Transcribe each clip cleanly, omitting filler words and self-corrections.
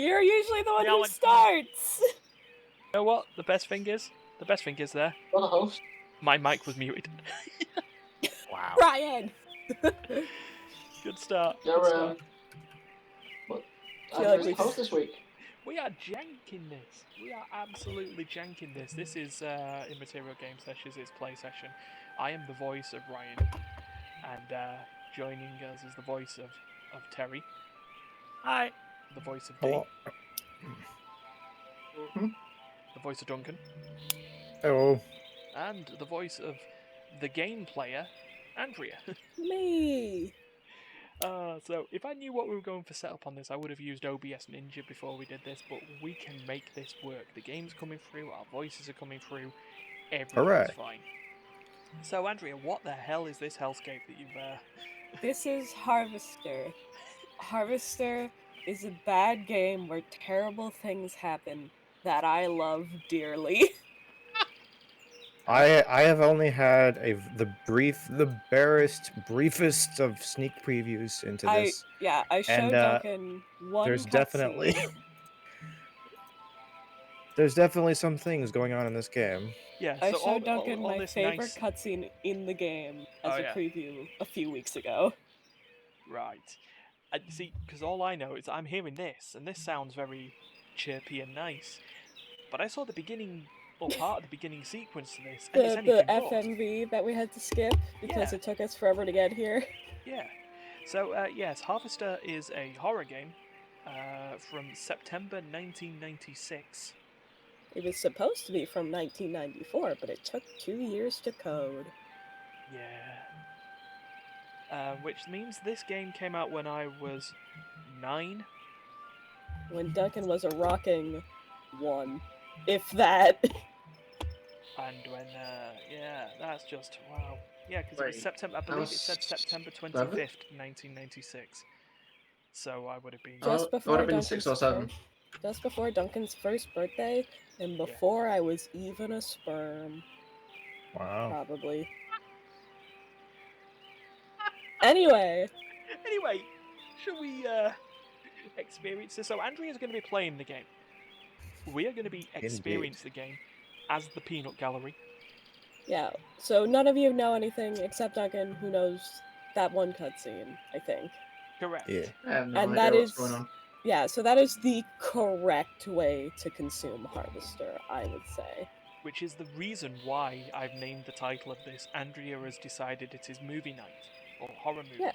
You're usually the one No who one- starts. You know what? The best thing is there. You're the host. My mic was muted. Wow. Ryan. Good start. You're, Good start. I feel like Andrew's the host this week. We are janking this. We are absolutely janking this. This is Immaterial Game Sessions. It's play session. I am the voice of Ryan, and joining us is the voice of Terry. Hi. The voice of Hello. Dee. The voice of Duncan. Hello. And the voice of the game player, Andrea. Me. So if I knew what we were going for setup on this, I would have used OBS Ninja before we did this, but we can make this work. The game's coming through, our voices are coming through, everything's Hooray. fine. So Andrea, what the hell is this hellscape that you've This is Harvester. Harvester is a bad game where terrible things happen that I love dearly. I have only had the briefest of sneak previews into this. I showed Duncan one there's cutscene. definitely some things going on in this game. Yeah, I so showed Duncan all my this favorite nice... cutscene in the game as Oh, a yeah. preview a few weeks ago. Right. See, because all I know is I'm hearing this, and this sounds very chirpy and nice, but I saw the beginning, or part of the beginning sequence to this, and it's The anything but. FMV that we had to skip because Yeah. it took us forever to get here. Yeah. So, yes, Harvester is a horror game from September 1996. It was supposed to be from 1994, but it took 2 years to code. Yeah. Which means this game came out when I was 9. When Duncan was a rocking 1. If that. And when, yeah, that's just, wow. Yeah, because it was Wait, September, I believe it said September 25th, 1996. So I would have been... Just It before would have been Duncan's 6 or 7. Just before Duncan's first birthday, and before I was even a sperm. Wow. Probably. Anyway, should we experience this? So Andrea's going to be playing the game. We are going to be experiencing the game as the Peanut Gallery. yeah, so none of you know anything except Duncan, who knows that one cutscene, I think. Correct. Yeah. I have no And idea that what's is- going on. Yeah, so that is the correct way to consume Harvester, I would say. Which is the reason why I've named the title of this. Andrea has decided it is movie night, or horror movie. Yeah.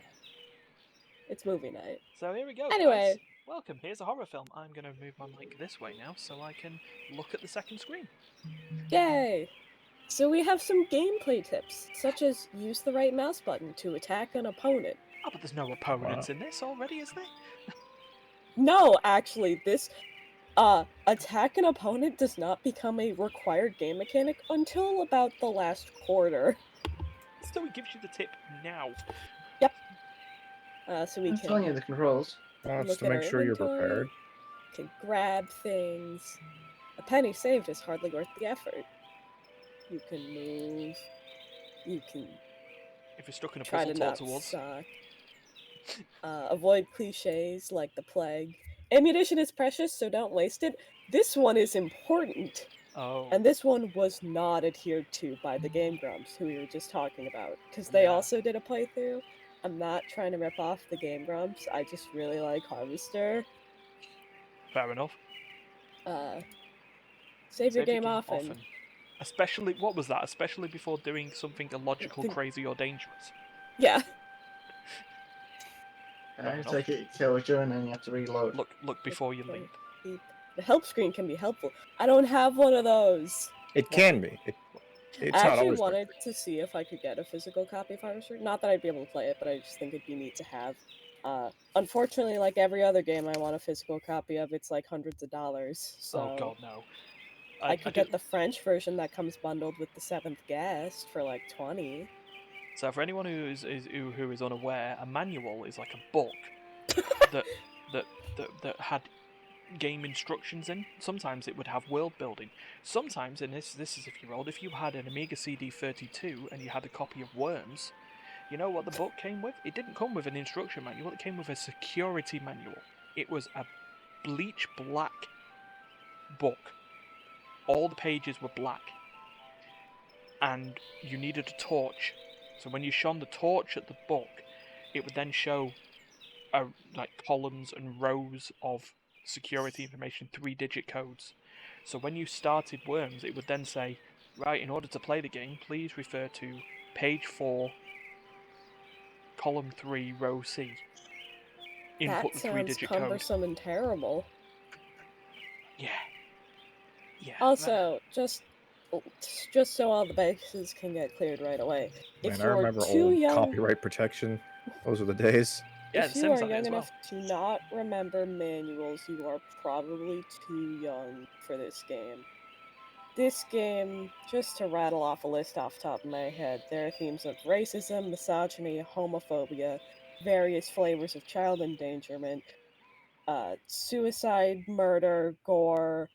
It's movie night. So here we go, Anyway. guys. Welcome, here's a horror film. I'm going to move my mic this way now so I can look at the second screen. Yay! So we have some gameplay tips, such as use the right mouse button to attack an opponent. Oh, but there's no opponents in this already, is there? No, actually, this attack an opponent does not become a required game mechanic until about the last quarter. So it gives you the tip now. So we I'm can telling you the controls. Wants look to at make our sure you're inventory, prepared. can grab things. A penny saved is hardly worth the effort. You can move. You can If you're stuck in a try puzzle, to talk not to us. suck. Avoid cliches like the plague. Ammunition is precious, so don't waste it. This one is important. Oh. And this one was not adhered to by the Game Grumps, who we were just talking about, because they Yeah. also did a playthrough. I'm not trying to rip off the Game Grumps, I just really like Harvester. Fair enough. Save your game often. Especially, what was that? Especially before doing something illogical, think- crazy, or dangerous. Yeah. Fair You enough. take it, kills you, and then you have to reload. Look before you leap. The help screen can be helpful. I don't have one of those. It can be. It's I not actually always. wanted to see if I could get a physical copy of Harvester. Not that I'd be able to play it, but I just think it'd be neat to have. Unfortunately, like every other game I want a physical copy of, it's like hundreds of dollars. So Oh god, no. I could get the French version that comes bundled with the Seventh Guest for like 20. So for anyone who is unaware, a manual is like a book that had game instructions in. Sometimes it would have world building. Sometimes, and this is if you're old, if you had an Amiga CD32 and you had a copy of Worms, you know what the book came with? It didn't come with an instruction manual, it came with a security manual. It was a bleach black book. All the pages were black. And you needed a torch. So when you shone the torch at the book, it would then show like columns and rows of security information, 3-digit codes. So when you started Worms, it would then say, right, in order to play the game, please refer to page 4, column 3, row C. Input That the sounds 3-digit code. cumbersome and terrible. Yeah. Yeah. Also, just so all the bases can get cleared right away. Man, If I you're remember too old young, copyright protection. Those were the days. Yeah, if The you Sims are had it young as well. enough to not remember manuals, you are probably too young for this game. This game, just to rattle off a list off the top of my head, there are themes of racism, misogyny, homophobia, various flavors of child endangerment, suicide, murder, gore,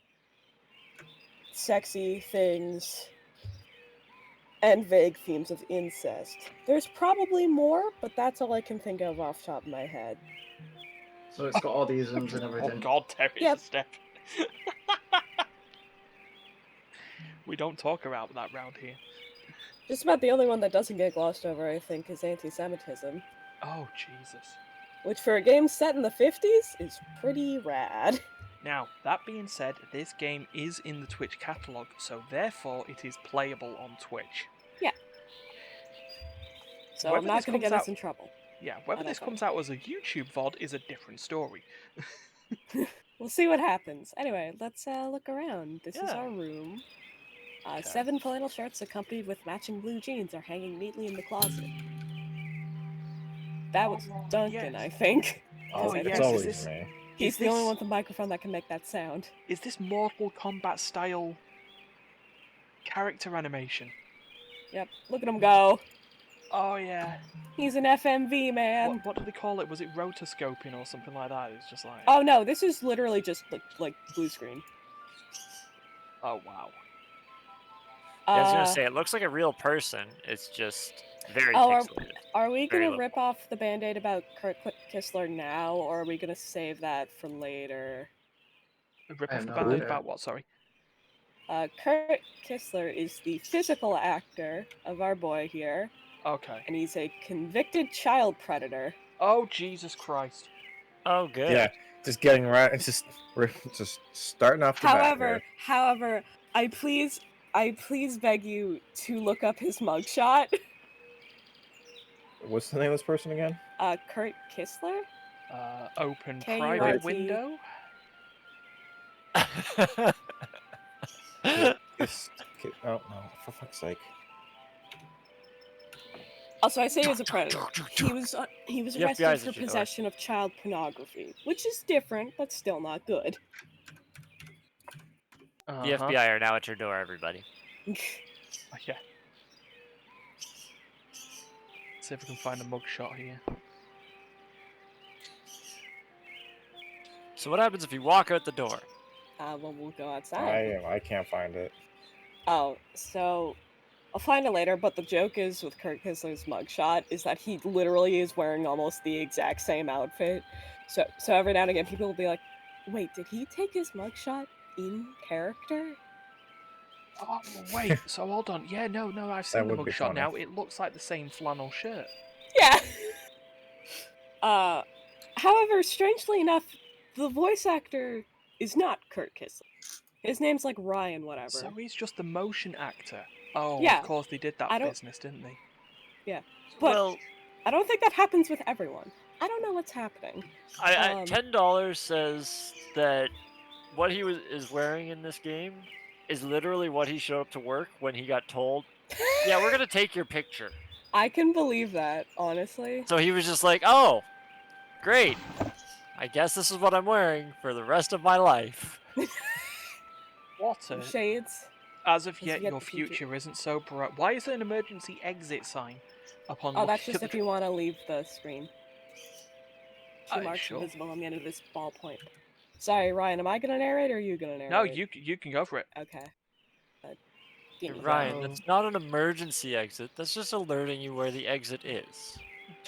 sexy things, and vague themes of incest. There's probably more, but that's all I can think of off the top of my head. So it's got all the isms and Oh everything. god, there is Yep. a step. We don't talk about that round here. Just about the only one that doesn't get glossed over, I think, is anti-Semitism. Oh, Jesus. Which, for a game set in the 50s, is pretty rad. Now, that being said, this game is in the Twitch catalogue, so therefore it is playable on Twitch. So Whether I'm not this going to comes get us out- in trouble. Yeah, whether don't this think. comes out as a YouTube VOD is a different story. We'll see what happens. Anyway, let's look around. This is Yeah. our room. Okay. 7 flannel shirts accompanied with matching blue jeans are hanging neatly in the closet. That was Duncan, Yes. I think. Oh, I it's yes, think always is this- me. He's Is the only this- one with the microphone that can make that sound. Is this Mortal Kombat style character animation? Yep, look at him go. Oh, yeah. He's an FMV, man. What did they call it? Was it rotoscoping or something like that? It's just like... Oh no, this is literally just like blue screen. Oh, wow. Yeah, I was gonna Uh, say it looks like a real person. It's just very Oh, pixelated. Are we Very gonna low. rip off the band-aid about Kurt Kissler now, or are we gonna save that for later? Rip I off have the no band-aid idea. about what, sorry? Kurt Kissler is the physical actor of our boy here, Okay. and he's a convicted child predator. Oh, Jesus Christ. Oh, good. Yeah, just getting right. It's just we're just starting off the bat However, I please beg you to look up his mugshot. here. What's the name of this person again? Kurt Kissler? Open KURT. private window? Oh no! For fuck's sake! Also, I say he was a predator. He was The arrested FBI's for at your door. possession of child pornography, which is different, but still not good. The FBI are now at your door, everybody. Yeah. See if we can find a mugshot here. So what happens if you walk out the door? Well, we'll go outside. I can't find it. Oh, so I'll find it later, but the joke is with Kurt Kissler's mugshot is that he literally is wearing almost the exact same outfit. So every now and again people will be like, wait, did he take his mugshot in character? Oh, wait, so hold on. Yeah, no, I've seen the would be mugshot funny. now. It looks like the same flannel shirt. Yeah. However, strangely enough, the voice actor is not Kurt Kissler. His name's like Ryan whatever. So he's just the motion actor. Oh, Yeah. of course they did that I don't- business, didn't they? But well, I don't think that happens with everyone. I don't know what's happening. $10 says that what he is wearing in this game is literally what he showed up to work when he got told, yeah, we're gonna take your picture. I can believe that, honestly. So he was just like, oh, great. I guess this is what I'm wearing for the rest of my life. What a... Shades. As of As yet, yet your the future- future isn't so bright. Why is there an emergency exit sign upon Oh, that's looking just at if the... you want to leave the screen. Two marks sure. invisible on the end of this ballpoint. Sorry, Ryan, am I gonna narrate or are you gonna narrate? No, you can go for it. Okay. Give me Ryan, No. that's not an emergency exit. That's just alerting you where the exit is.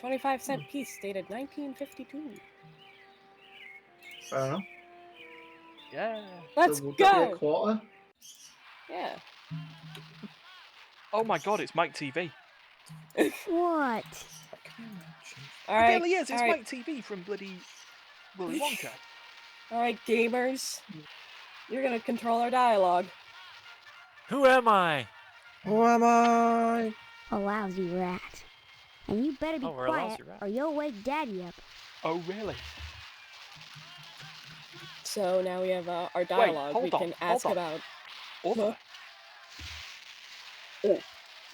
25-cent piece dated 1952. I don't know. Yeah. Let's so we'll get go. a quarter. Yeah. Oh my god, it's Mike TV. What? All It right. really is. It's all right. Mike TV from bloody Willy Wonka. All right, gamers. You're gonna control our dialogue. Who am I? Who am I? A lousy rat. And you better be Oh, we're a quiet lousy rat. or you'll wake Daddy up. Oh really? So now we have our dialogue. hold We on, can hold ask on. about. Other. Oh,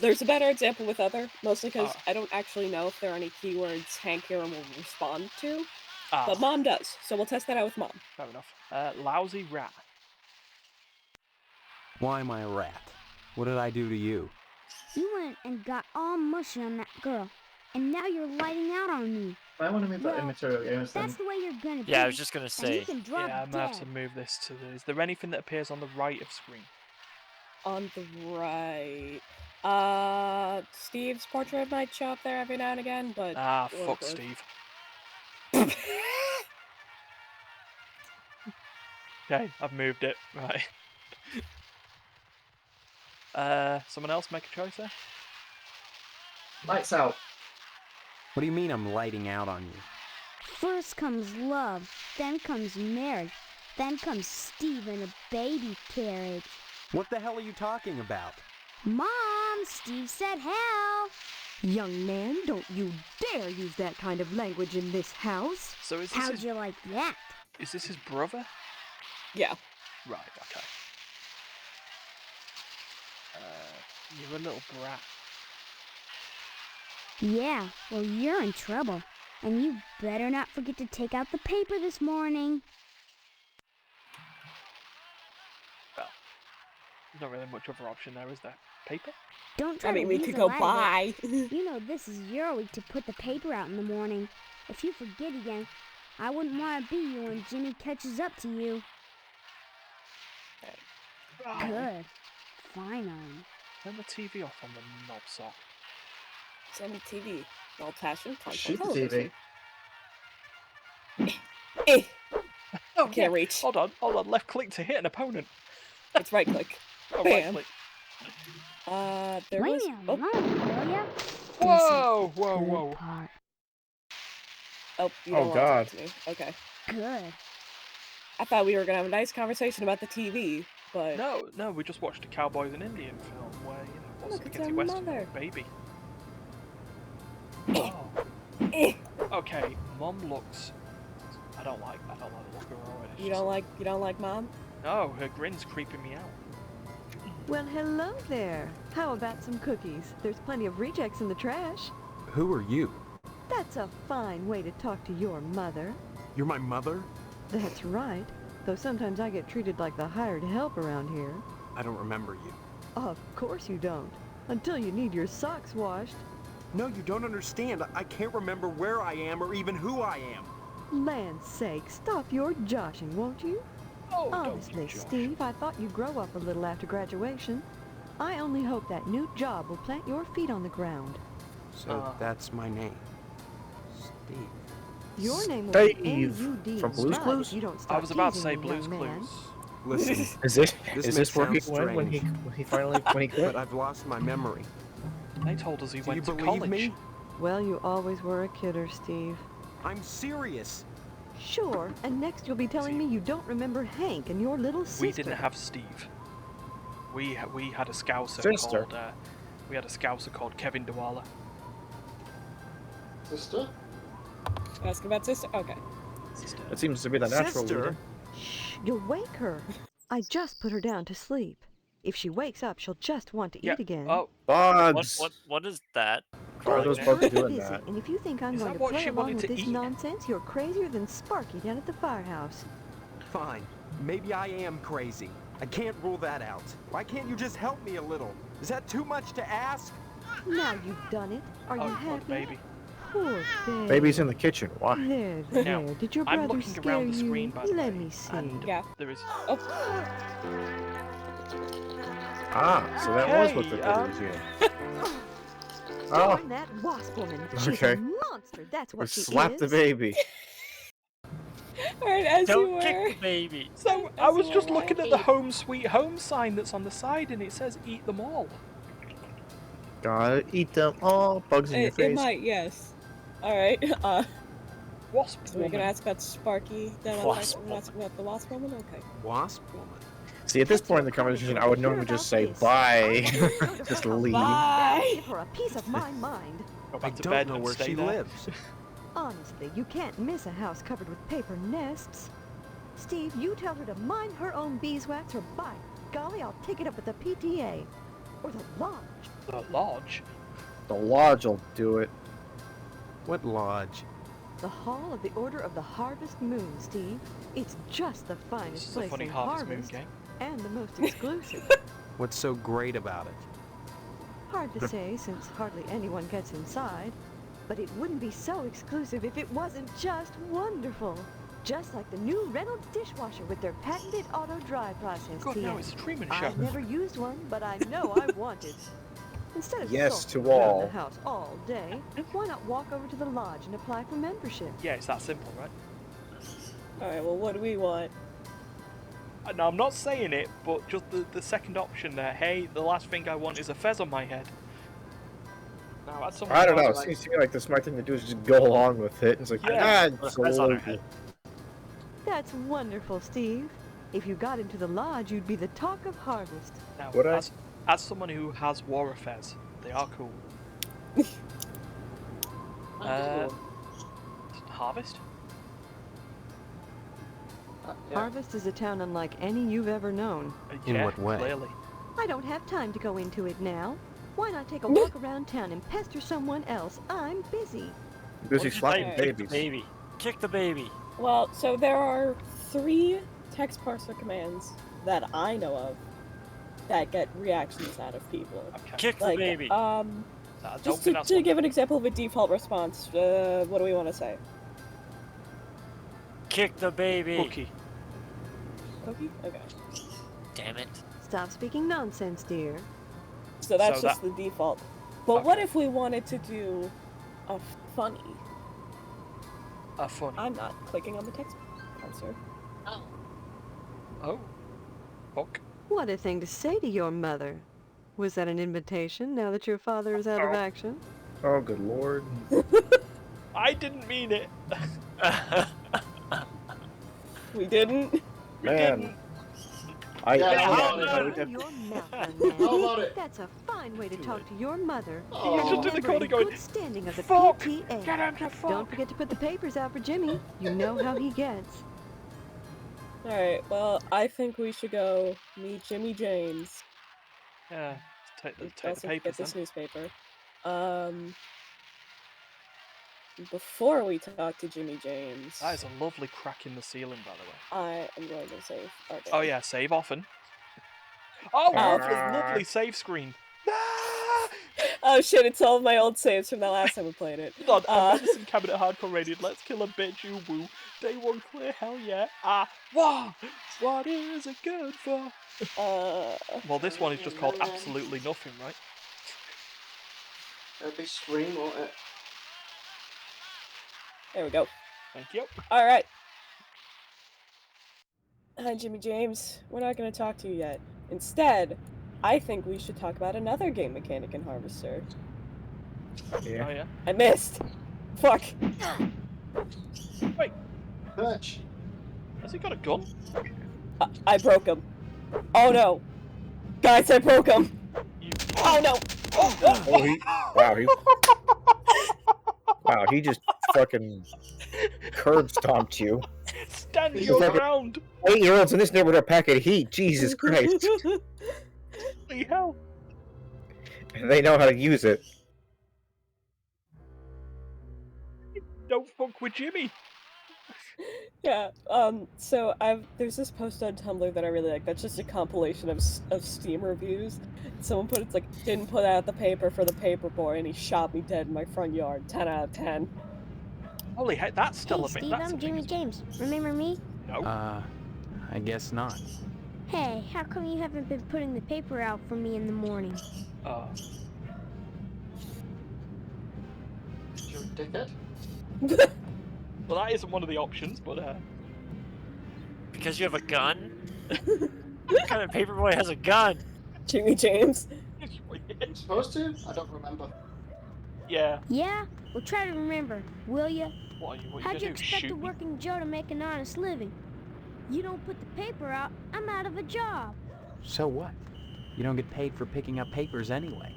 there's a better example with other, mostly because Ah. I don't actually know if there are any keywords Hank Aaron will respond to, Ah, but Mom does, so we'll test that out with Mom. fair enough. Lousy rat. Why am I a rat? What did I do to you? You went and got all mushy on that girl. And now you're lighting out on me. I want to move that Well, immaterial games then. That's the way you're gonna be. Yeah, I was just gonna And you say. can drop Yeah, I'm gonna have dead. to move this to the. Is there anything that appears on the right of screen? On the right, Steve's portrait might show up there every now and again, but Ah, Oh, fuck God. Steve. Okay, I've moved it. Right. Someone else make a choice there? Lights out. What do you mean I'm lighting out on you? First comes love, then comes marriage, then comes Steve in a baby carriage. What the hell are you talking about? Mom, Steve said hell. Young man, don't you dare use that kind of language in this house. So is this How'd his, you like that? is this his brother? yeah. Right. Okay. You're a little brat. Yeah, well, you're in trouble. And you better not forget to take out the paper this morning. Well, there's not really much other option there, is there? Paper? Don't try I mean, to we weasel could go out of buy. it. You know this is your week to put the paper out in the morning. If you forget again, I wouldn't want to be you when Jimmy catches up to you. Good. Fine on. Turn the TV off on the knob sock. Send me TV. Old fashioned Shoot the television. TV. Eh, Oh, can't reach. Hold on. Left click to hit an opponent. It's right click. Oh, right Bam. click. There Leave was. me Oh, alone, will ya? Whoa, This is the whoa, good whoa. part. oh, you Oh, don't want to God. talk to me. Okay. Good. I thought we were gonna have a nice conversation about the TV, but No, we just watched a Cowboys and Indian film where, what's Look, the it's spaghetti our western mother. baby. Eh. Oh. Eh, Okay, Mom looks. I don't like the look of her already. you She's- don't like Mom? No, her grin's creeping me out. Well, hello there. How about some cookies? There's plenty of rejects in the trash. Who are you? That's a fine way to talk to your mother. You're my mother? That's right. Though sometimes I get treated like the hired help around here. I don't remember you. Of course you don't. Until you need your socks washed. No, you don't understand. I can't remember where I am or even who I am. Land's sake, stop your joshing, won't you? Oh, Honestly, don't you, Josh. Steve, I thought you'd grow up a little after graduation. I only hope that new job will plant your feet on the ground. So that's my name. Steve. Your name will Steve be N-U-D from Blue's Spud Clues? if you don't stop I was about to teasing say me, Blue's young man. Clues. Listen, Is This this where he sound went when he strange. finally when he but quit? I've lost my memory. They told us he Do you went to believe college. me? Well, you always were a kidder, Steve. I'm serious. Sure, and next you'll be telling me you don't remember Hank and your little sister. We didn't have Steve. We had a Scouser Sister? called Kevin Dewala. Sister? Ask about sister. Okay. That seems to be the natural Sister? leader. Shh, you'll wake her. I just put her down to sleep. If she wakes up, she'll just want to Yeah. eat again. Oh, Bugs. What is that? Why are those Crawling bugs there? doing busy, that? and if you think I'm Is going that to what play she along wanted with to this eat? nonsense, you're crazier than Sparky down at the firehouse. Fine. Maybe I am crazy. I can't rule that out. Why can't you just help me a little? Is that too much to ask? Now you've done it. Are oh, you poor happy? baby. Poor baby. Baby's in the kitchen. Why? There, Now, there. Did your I'm brother looking scare around the you? screen, by the Let way, me see. and Yeah. there is. Oh, Ah, so that was what the Okay, video was here. Oh, Darn that wasp woman. She's Okay. a monster. That's or what she slap is. the baby. Alright, as you Don't were. kick the baby. So I As was you just were, looking at Ryan. the home sweet home sign that's on the side, and it says "Eat them all." Gotta eat them all. Bugs in your It face. might, yes. Alright, Wasp so we're gonna woman. ask about Sparky, then Wasp we're gonna ask about the Wasp Woman? Okay. Wasp woman. See, at this That's point in your the conversation, comment, I would Hear normally about just say this. bye. I want to go to Just her house leave. now. Bye. Give her a piece of my mind. Go I back to don't bed know and where stay she there. lives. Honestly, you can't miss a house covered with paper nests. Steve, you tell her to mind her own beeswax, or by golly, I'll take it up with the PTA. Or the lodge. The lodge. The lodge will do it. What lodge? The Hall of the Order of the Harvest Moon, Steve. It's just the This finest is a place funny in Harvest Moon Harvest, game. and the most exclusive. What's so great about it? Hard to say since hardly anyone gets inside, but it wouldn't be so exclusive if it wasn't just wonderful. Just like the new Reynolds dishwasher with their patented auto dry process. God, TM. no, it's a Truman Show. I've never used one, but I know I want it. Instead of Yes sulking to around all. the house all day, why not walk over to the lodge and apply for membership? Yeah, it's that simple, right? Alright, well, what do we want? No, I'm not saying it, but just the second option there. Hey, the last thing I want is a fez on my head. Now, that's something I don't know. It like- seems to me like the smart thing to do is just go along with it. It's like, Yeah. ah, Put a fez on her absolutely. That's wonderful, Steve. If you got into the lodge, you'd be the talk of Harvest. Now, Would I? as someone who has wore a fez, they are cool. Harvest? Yeah. Harvest is a town unlike any you've ever known. In Yeah, what way? Clearly. I don't have time to go into it now. Why not take a walk around town and pester someone else? I'm busy. Busy What'd you slapping say? say? Kick the babies. baby. Kick the baby. Well, so there are 3 text parser commands that I know of that get reactions out of people. Okay. Kick the Like, baby. I don't just think that's to one. give an example of a default response, what do we want to say? Kick the baby. Cookie. Cookie? Okay. Damn it. Stop speaking nonsense, dear. So that's So just the default. But what Okay. if we wanted to do a funny? Funny. I'm not clicking on the text parser. Oh. Fuck. What a thing to say to your mother. Was that an invitation now that your father is out of action? Oh, good lord. I didn't mean it. We didn't. We Man. didn't. I Yeah, yeah, how yeah, about Shut your mouth, young How man. about it? That's a fine way to talk to your mother. Oh. And You just did the remember corner in going, good standing of the "Fuck! PTA. Get him to fuck. Don't forget to put the papers out for Jimmy. You know how he gets. Alright, well, I think we should go meet Jimmy James. Yeah. Take the Also papers get this then. newspaper. Before we talk to Jimmy James, That is a lovely crack in the ceiling, by the way. I am going to save our day. Oh yeah, save often. Oh, Oh. look at this lovely save screen. Ah! Oh shit, it's all of my old saves from the last time we played it. Hold on, medicine cabinet hardcore rated. Let's kill a bitch, you woo. Day 1 clear, hell yeah. Ah, wow. What is it good for? Well, this one is just called absolutely nothing, right? A big scream or There we go. Thank you. Alright. Hi, Jimmy James. We're not going to talk to you yet. Instead, I think we should talk about another game mechanic in Harvester. Oh yeah. I missed! Fuck! Wait, Perch. has he got a gun? I broke him. Oh no! Guys, I broke him! You... Oh no! Wow, he just fucking curb stomped you. Stand He's your like a- ground! 8-year-olds in this neighborhood are packing heat. Jesus Christ. Holy hell! And they know how to use it. Don't fuck with Jimmy! Yeah, so there's this post on Tumblr that I really like. That's just a compilation of Steam reviews. Someone put it's like, didn't put out the paper for the paper boy and he shot me dead in my front yard. 10 out of 10. Holy heck, that's still Hey, a bit. Steve, That's I'm a Jimmy big... James. Remember me? No. I guess not. Hey, how come you haven't been putting the paper out for me in the morning? You dickhead. Well, that isn't one of the options, but Because you have a gun? What kind of paperboy has a gun? Jimmy James. I'm supposed to? I don't remember. Yeah. Yeah? Well, try to remember, will ya? What are you How'd you gonna do? expect a Shoot me? working Joe to make an honest living? You don't put the paper out, I'm out of a job. So what? You don't get paid for picking up papers anyway.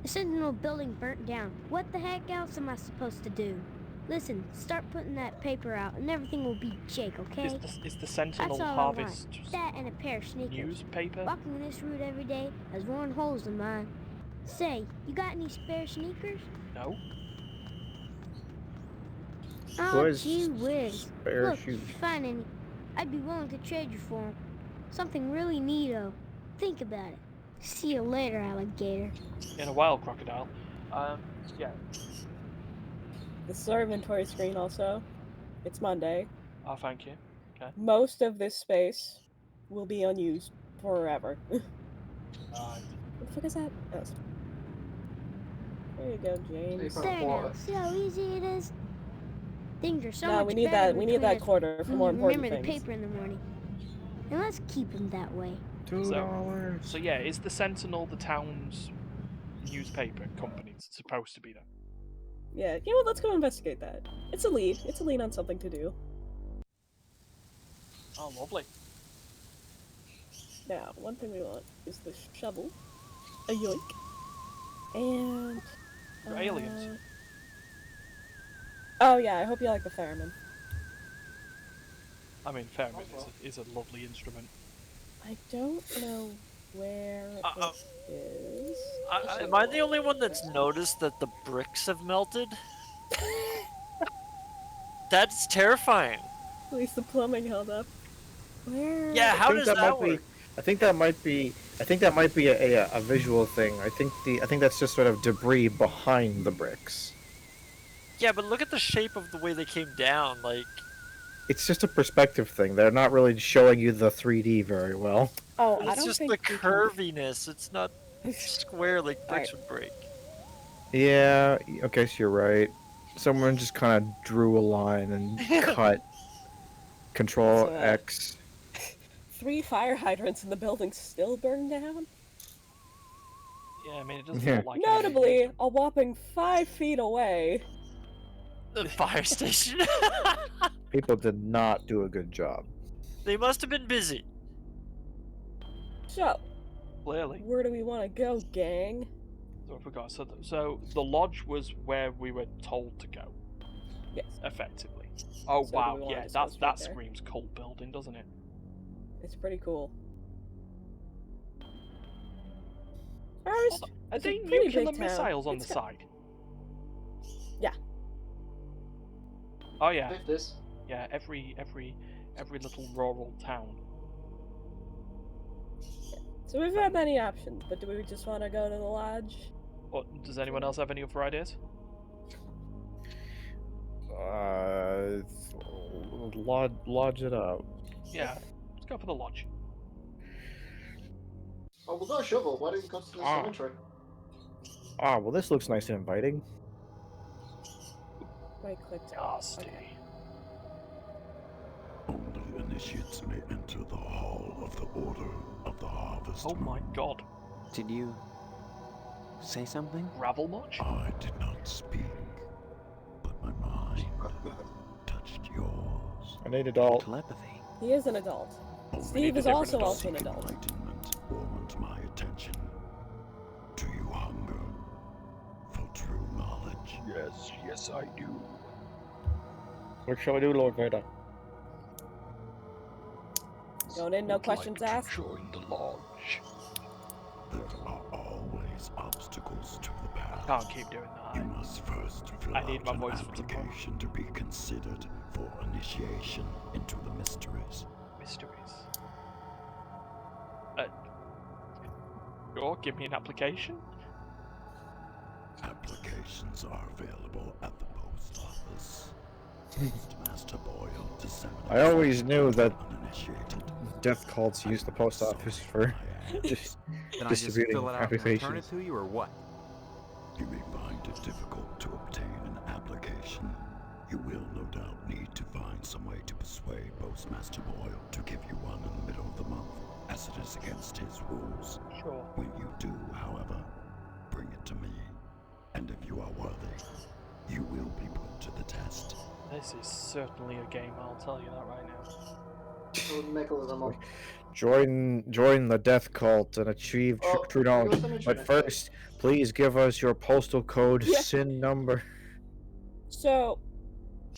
The Sentinel building burnt down. What the heck else am I supposed to do? Listen, start putting that paper out and everything will be Jake, okay? Is the Sentinel That's all Harvest I want. That and a pair of sneakers. newspaper? Walking this route every day has worn holes in mine. Say, you got any spare sneakers? No. Oh, Where's gee whiz. spare Look, shoes? if you find any, I'd be willing to trade you for them. Something really neato. Think about it. See you later, alligator. In a while, crocodile. Yeah. This is our inventory screen also. It's Monday. Oh, thank you. Okay. Most of this space will be unused forever. What the fuck is that? Oh, there you go, James. Paper. There now. Water. See how easy it is? Things are so No, much we need better that. We need that between us quarter for when more we important remember things. the paper in the morning. And let's keep them that way. $2. So yeah, is the Sentinel the town's newspaper company? It's supposed to be that. Yeah, well, let's go investigate that. It's a lead. It's a lead on something to do. Oh, lovely. Now, one thing we want is the shovel. A yoink. And... For aliens. Oh yeah, I hope you like the theremin. I mean, Fairman is a lovely instrument. I don't know where it is. Am I the only one that's noticed that the bricks have melted? That's terrifying. At least the plumbing held up. Where? Yeah, how think does that that might work? I think that might be a visual thing. I think that's just sort of debris behind the bricks. Yeah, but look at the shape of the way they came down. Like, It's just a perspective thing. They're not really showing you the 3D very well. Oh, I it's don't just think the we can- curviness. It's not square like bricks Alright. would break. Yeah, okay, so you're right. Someone just kind of drew a line and cut. Control So, X. 3 fire hydrants in the building still burned down? Yeah, I mean, it doesn't Yeah. look like Notably, a whopping 5 feet away. The fire station. People did not do a good job. They must have been busy. So, Clearly. where do we want to go, gang? So I forgot. So the lodge was where we were told to go, Yes, effectively. Oh So do wow, we wanna yeah, just go that straight there? screams cult building, doesn't it? it's pretty cool. First, Are it's a they pretty nuclear big town. missiles on It's the got- side? Yeah. Oh yeah, If this. yeah. Every little rural town. So we've got many options, but do we just want to go to the lodge? Or does anyone else have any other ideas? Lodge it up. Yeah, let's go for the lodge. Oh, we've got a shovel. Why don't you go to the Ah. cemetery? Ah, well, this looks nice and inviting. Right click. Nasty. Okay. Only initiates may enter the hall of the Order of the Harvest. Oh my god. Did you say something? Gravel much? I did not speak, but my mind touched yours. I need adult. Telepathy. He is an adult. Only Steve is different also adult. also an adult. enlightenment warrant my attention. Do you hunger for true knowledge? Yes, I do. What shall we do, Lord Vader? Going in, no questions asked. Join the lodge. There are always obstacles to the path. Can't keep doing You that. must first fill I need out my an voice for tomorrow. application to be considered for initiation into the mysteries. Mysteries. Sure, give me an application. Applications are available at the post office. Master Boyle disseminates I always knew that uninitiated. death cults use the post office for just Then I just distributing fill it out and return it applications. to you, or what? You may find it difficult to obtain an application. You will no doubt need to find some way to persuade Postmaster Boyle to give you one in the middle of the month, as it is against his rules. Sure. When you do, however, bring it to me. And if you are worthy, you will be put to the test. This is certainly a game, I'll tell you that right now. So Nicholas, I'm up. Join the death cult and achieve Oh, true you got knowledge. the mission But next first, please give us your postal code, Yeah. SIN number, So,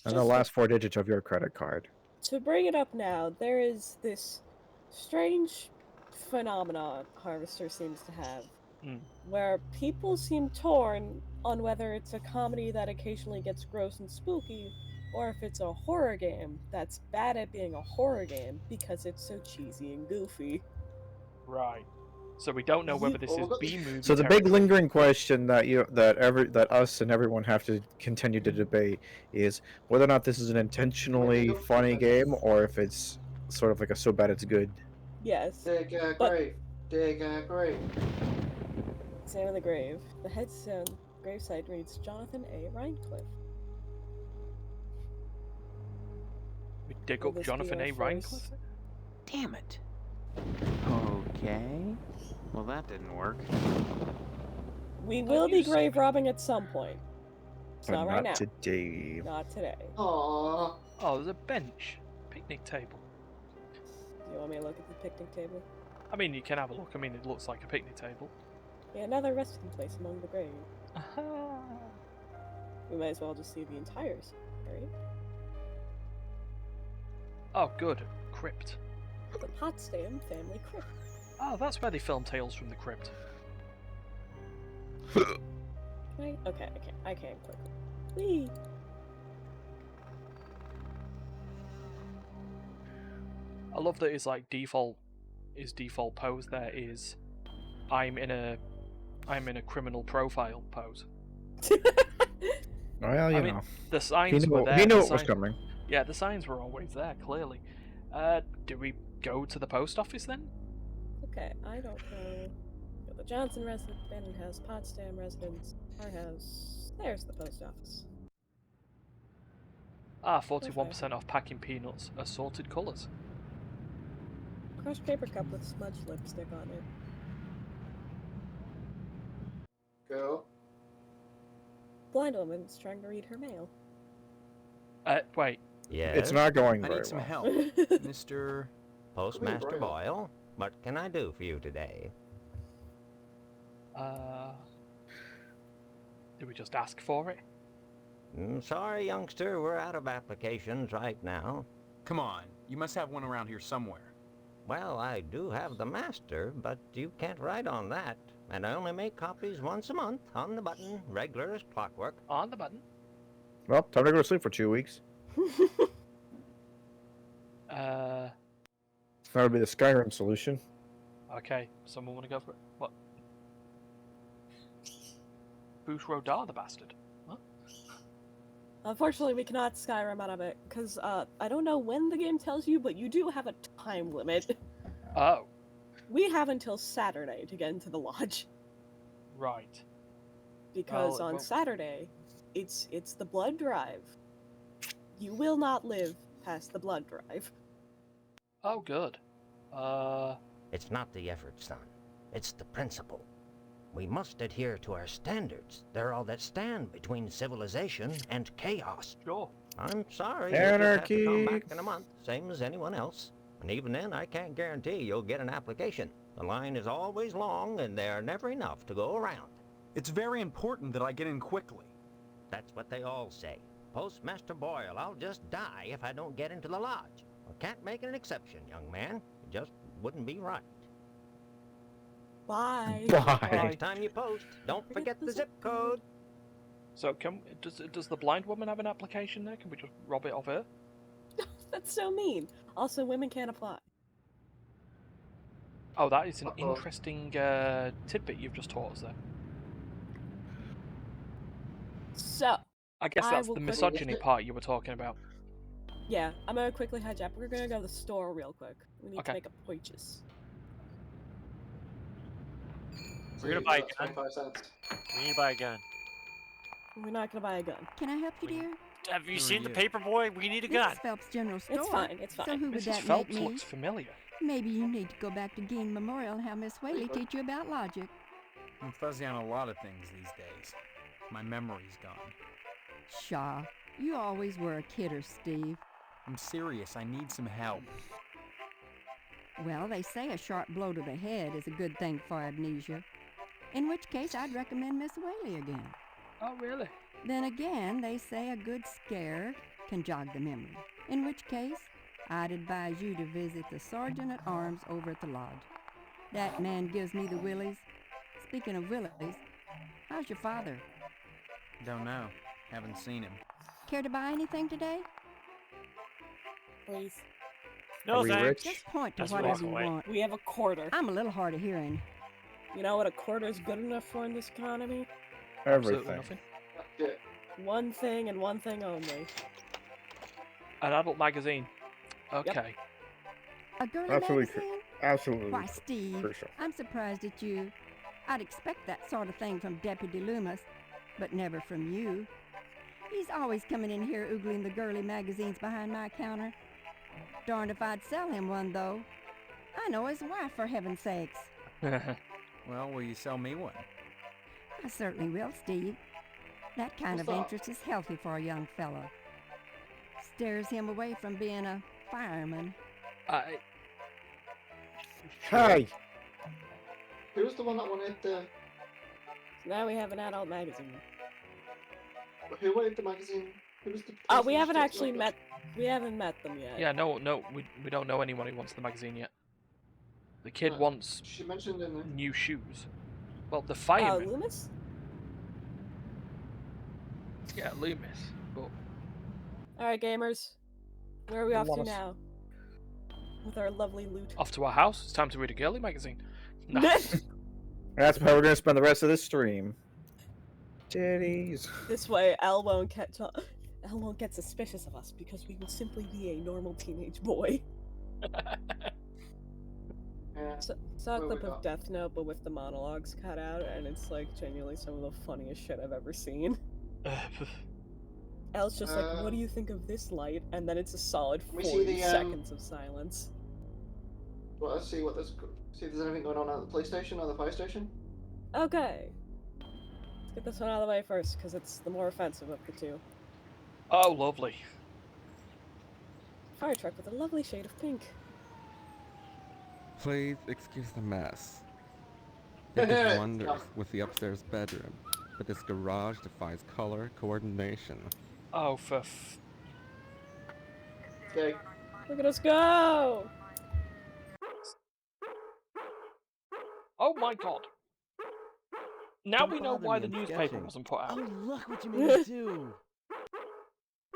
and the just last 4 digits of your credit card. to bring it up now, there is this strange phenomenon Harvester seems to have, Mm. where people seem torn on whether it's a comedy that occasionally gets gross and spooky, or if it's a horror game that's bad at being a horror game because it's so cheesy and goofy. Right. So we don't know whether this Well, is we've got- B-movie So the big territory. lingering question that that us and everyone have to continue to debate is whether or not this is an intentionally go funny for game this. or if it's sort of like a so bad it's good. Yes, Dig a But- grave. Dig a grave. examine the grave. The headstone gravesite reads Jonathan A. Rhinecliffe. We dig Will up this be Jonathan our A. first- Rhinecliffe? Damn it. Okay. Well, that didn't work. We Thought will you be said- grave robbing at some point. It's But not right now. today. Not today. Aww. Oh, there's a bench. Picnic table. Do you want me to look at the picnic table? I mean, you can have a look. I mean, it looks like a picnic table. Yeah, another resting place among the grave. Aha. We might as well just see the entire right? Oh, good. Crypt. The Potsdam family crypt. Oh, that's where they film Tales from the Crypt. Right? Okay, I can't click. Whee! I love that his like default pose there is I'm in a criminal profile pose. Well, you I mean, know. The signs were there. He knew the it was sign- coming. Yeah, the signs were always there, clearly. Do we go to the post office then? Okay, I don't know. The Johnson residence, Bannon House, Potsdam residence, our house. There's the post office. Ah, 41% off packing peanuts, assorted colours. Crushed paper cup with smudged lipstick on it. Go. Blind woman's trying to read her mail. Wait. Yeah. It's not going I very need some well. help, Mr. Postmaster Postmaster Boyle. Boyle. What can I do for you today? Did we just ask for it? Sorry, youngster, we're out of applications right now. Come on, you must have one around here somewhere. Well, I do have the master, but you can't write on that. And I only make copies once a month, on the button, regular as clockwork. On the button. Well, time to go to sleep for 2 weeks. That would be the Skyrim solution. Okay, someone want to go for it? What? Boosh Rodar, the bastard. What? Unfortunately, we cannot Skyrim out of it, because I don't know when the game tells you, but you do have a time limit. Oh, We have until Saturday to get into the lodge, right. because Well, on well- Saturday, it's the blood drive. You will not live past the blood drive. Oh, good. It's not the effort, son. It's the principle. We must adhere to our standards. They're all that stand between civilization and chaos. Sure. I'm sorry. You'll just have to come Anarchy. back in a month, same as anyone else. And even then, I can't guarantee you'll get an application. The line is always long, and there are never enough to go around. It's very important that I get in quickly. That's what they all say. Postmaster Boyle, I'll just die if I don't get into the lodge. I can't make an exception, young man. It just wouldn't be right. Bye. Bye. Next time you post, don't forget the zip code. So, does the blind woman have an application there? Can we just rob it off her? That's so mean. Also, women can't apply. Oh, that is an Uh-oh. interesting tidbit you've just taught us there. So, I guess I that's will the quickly- misogyny part you were talking about. yeah, I'm gonna quickly hijack. We're gonna go to the store real quick. We need Okay. to make a purchase. So We're gonna you buy got a gun. 25 cents. We need to buy a gun. We're not gonna buy a gun. Can I help you, dear? Have you Who are seen the you? paper boy? We need a This gun. is Phelps General Store. It's fine, it's So fine. who would Mrs. that Phelps make me? looks familiar. Maybe you need to go back to Geen Memorial and have Miss Whaley teach you about logic. I'm fuzzy on a lot of things these days. My memory's gone. Shaw, you always were a kidder, Steve. I'm serious. I need some help. Well, they say a sharp blow to the head is a good thing for amnesia. In which case, I'd recommend Miss Whaley again. Oh, really? Then again, they say a good scare can jog the memory. In which case, I'd advise you to visit the Sergeant at Arms over at the lodge. That man gives me the willies. Speaking of willies, how's your father? Don't know. Haven't seen him. Care to buy anything today? Please. No Are we thanks. rich? Just point to Let's whatever walk you away. want. We have a quarter. I'm a little hard of hearing. You know what a quarter is good enough for in this economy? Absolutely Everything. nothing. Yeah. One thing and one thing only. An adult magazine. Okay. A girly Absolutely, magazine? absolutely. Why, Steve, crucial. I'm surprised at you. I'd expect that sort of thing from Deputy Loomis, but never from you. He's always coming in here oogling the girly magazines behind my counter. Darned if I'd sell him one, though. I know his wife, for heaven's sakes. Well, will you sell me one? I certainly will, Steve. That kind of What's up? interest is healthy for a young fellow. Steers him away from being a fireman. I... Hi. Who was the one that wanted the? So now we have an adult magazine. Who wanted the magazine? Who was the? We person haven't who actually wanted met. We haven't met them yet. Yeah, no, we don't know anyone who wants the magazine yet. The kid No. wants it? She mentioned in there. new shoes. Well, the Oh, fireman. Loomis? Yeah, Loomis. But Alright, gamers. Where are we off to Loomis. now? With our lovely loot. off to our house. It's time to read a girly magazine. No. That's how we're gonna spend the rest of this stream. Titties. This way, Elle won't get suspicious of us because we will simply be a normal teenage boy. Yeah. Saw a What clip we of got? Death Note, but with the monologues cut out, and it's like genuinely some of the funniest shit I've ever seen. Elle's just like, "What do you think of this light?" And then it's a solid we see 40 the, seconds of silence. Well, let's see what there's. See if there's anything going on at the police station or the fire station. Okay. Let's get this one out of the way first, because it's the more offensive of the two. Oh, lovely. Fire truck with a lovely shade of pink. Please excuse the mess. It does wonders with the upstairs bedroom, but this garage defies color coordination. Oh, for Okay. Look at us go! Oh my god. Now Don't we know bother why me, the I'm newspaper sketching. wasn't put out. Oh, look what you made me do!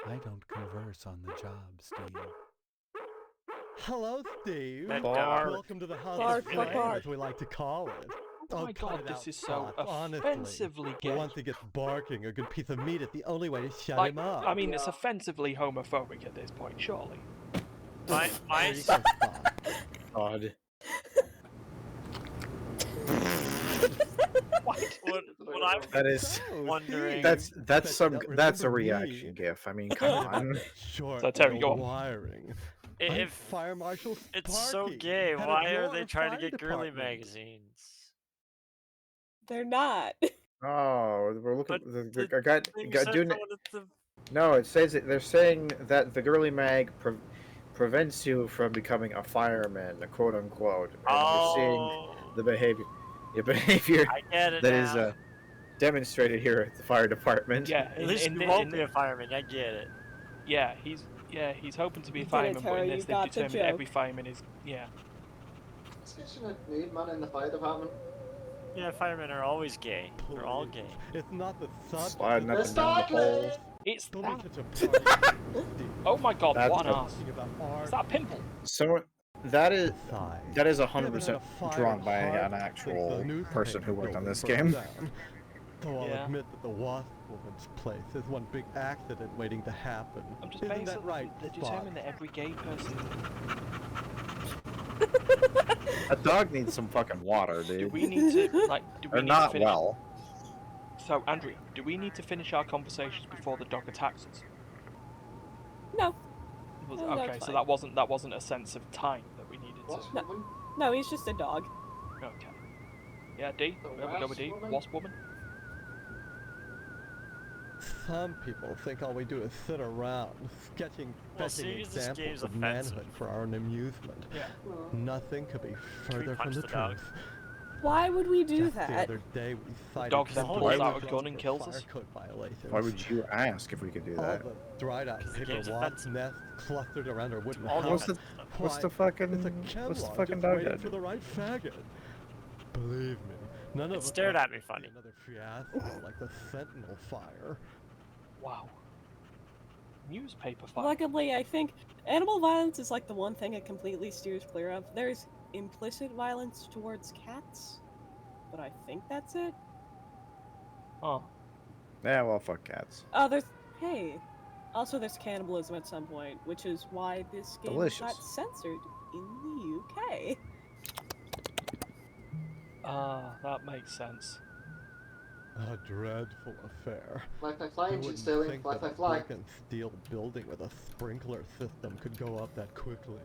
I don't converse on the job, Steve. Hello, Steve. Bark. Welcome to the house Bark, of bark, flame, bark. as we like to call it. Oh my cut god, it this out, is so Pop, honestly. offensively gay. Once he gets barking, a good piece of meat is the only way to shut Like, him up. I mean, it's offensively homophobic at this point, surely. My There you go, Spot. God. what I'm That is. wondering. That's Bet you don't a remember me. reaction gif. I mean, come on. Short So, Terry, go old on. wiring. I'm If Fire Marshal it's so Sparky, gay, head of why are your they trying to fire get girly department. magazines? They're not. Oh, we're looking. But I got Thing got says doing so it. it's the- No, it says they're saying that the girly mag prevents you from becoming a fireman, quote unquote. And you're seeing Oh, the behavior, I get it that now. is demonstrated here at the fire department. Yeah, At least you won't be a fireman. I get it. Yeah, he's hoping to be a You did it, fireman, but in Terry, this you they've got the determined every joke. fireman is yeah. Station a need man in the fire department. Yeah, firemen are always gay. They're all gay. It's not the subject. Sliding up Let's and down the start, hole. please. It's Don't that. be such a party. Oh my god, That's what an a- ass. Thinking about art. Is that a pimple? So that is Besides, 100% drawn by an actual person who worked on this game. So I'll Yeah. admit that the Wasp Woman's place is one big accident waiting to happen. I'm just Isn't basically that right, they're Spock? determined that every gay person. A dog needs some fucking water, Do dude. we need to like? Do we They're need not to finish? well. So Andrew, do we need to finish our conversations before the dog attacks us? No. Was, No, okay, that's so fine. that wasn't a sense of time that we needed to. Wasp woman? No, he's just a dog. Okay. Yeah, D. The We'll go with D. wasp woman? Wasp woman. Some people think all we do is sit around, sketching, Well, fetching seeing as this examples game's of offensive. manhood for our own amusement. Yeah. Nothing could be further from punch the the dog? truth. Why would we do Just the that? other day we cited dog then several pulls out a arrests gun and for kills fire us? code violations. Why would you ask if we could do All that? the dried out the paper game's wasp offensive. nests clustered around our wooden All the house. What's the Why, fucking it's a what's the Camelot fucking just dog waiting gonna for do? the right faggot. Believe me, none of It us stared want at me to see funny. Another fiasco like the Sentinel fire. Wow. Newspaper fire. Luckily, I think animal violence is like the one thing it completely steers clear of. There's implicit violence towards cats, but I think that's it. Oh. Yeah, well, fuck cats. Oh, also there's cannibalism at some point, which is why this game Delicious. got censored in the UK. Ah, that makes sense. A dreadful affair. Fly, fly, I fly, engine wouldn't stealing. think Fly, that fly, a fly. brick and steel building with a sprinkler system could go up that quickly.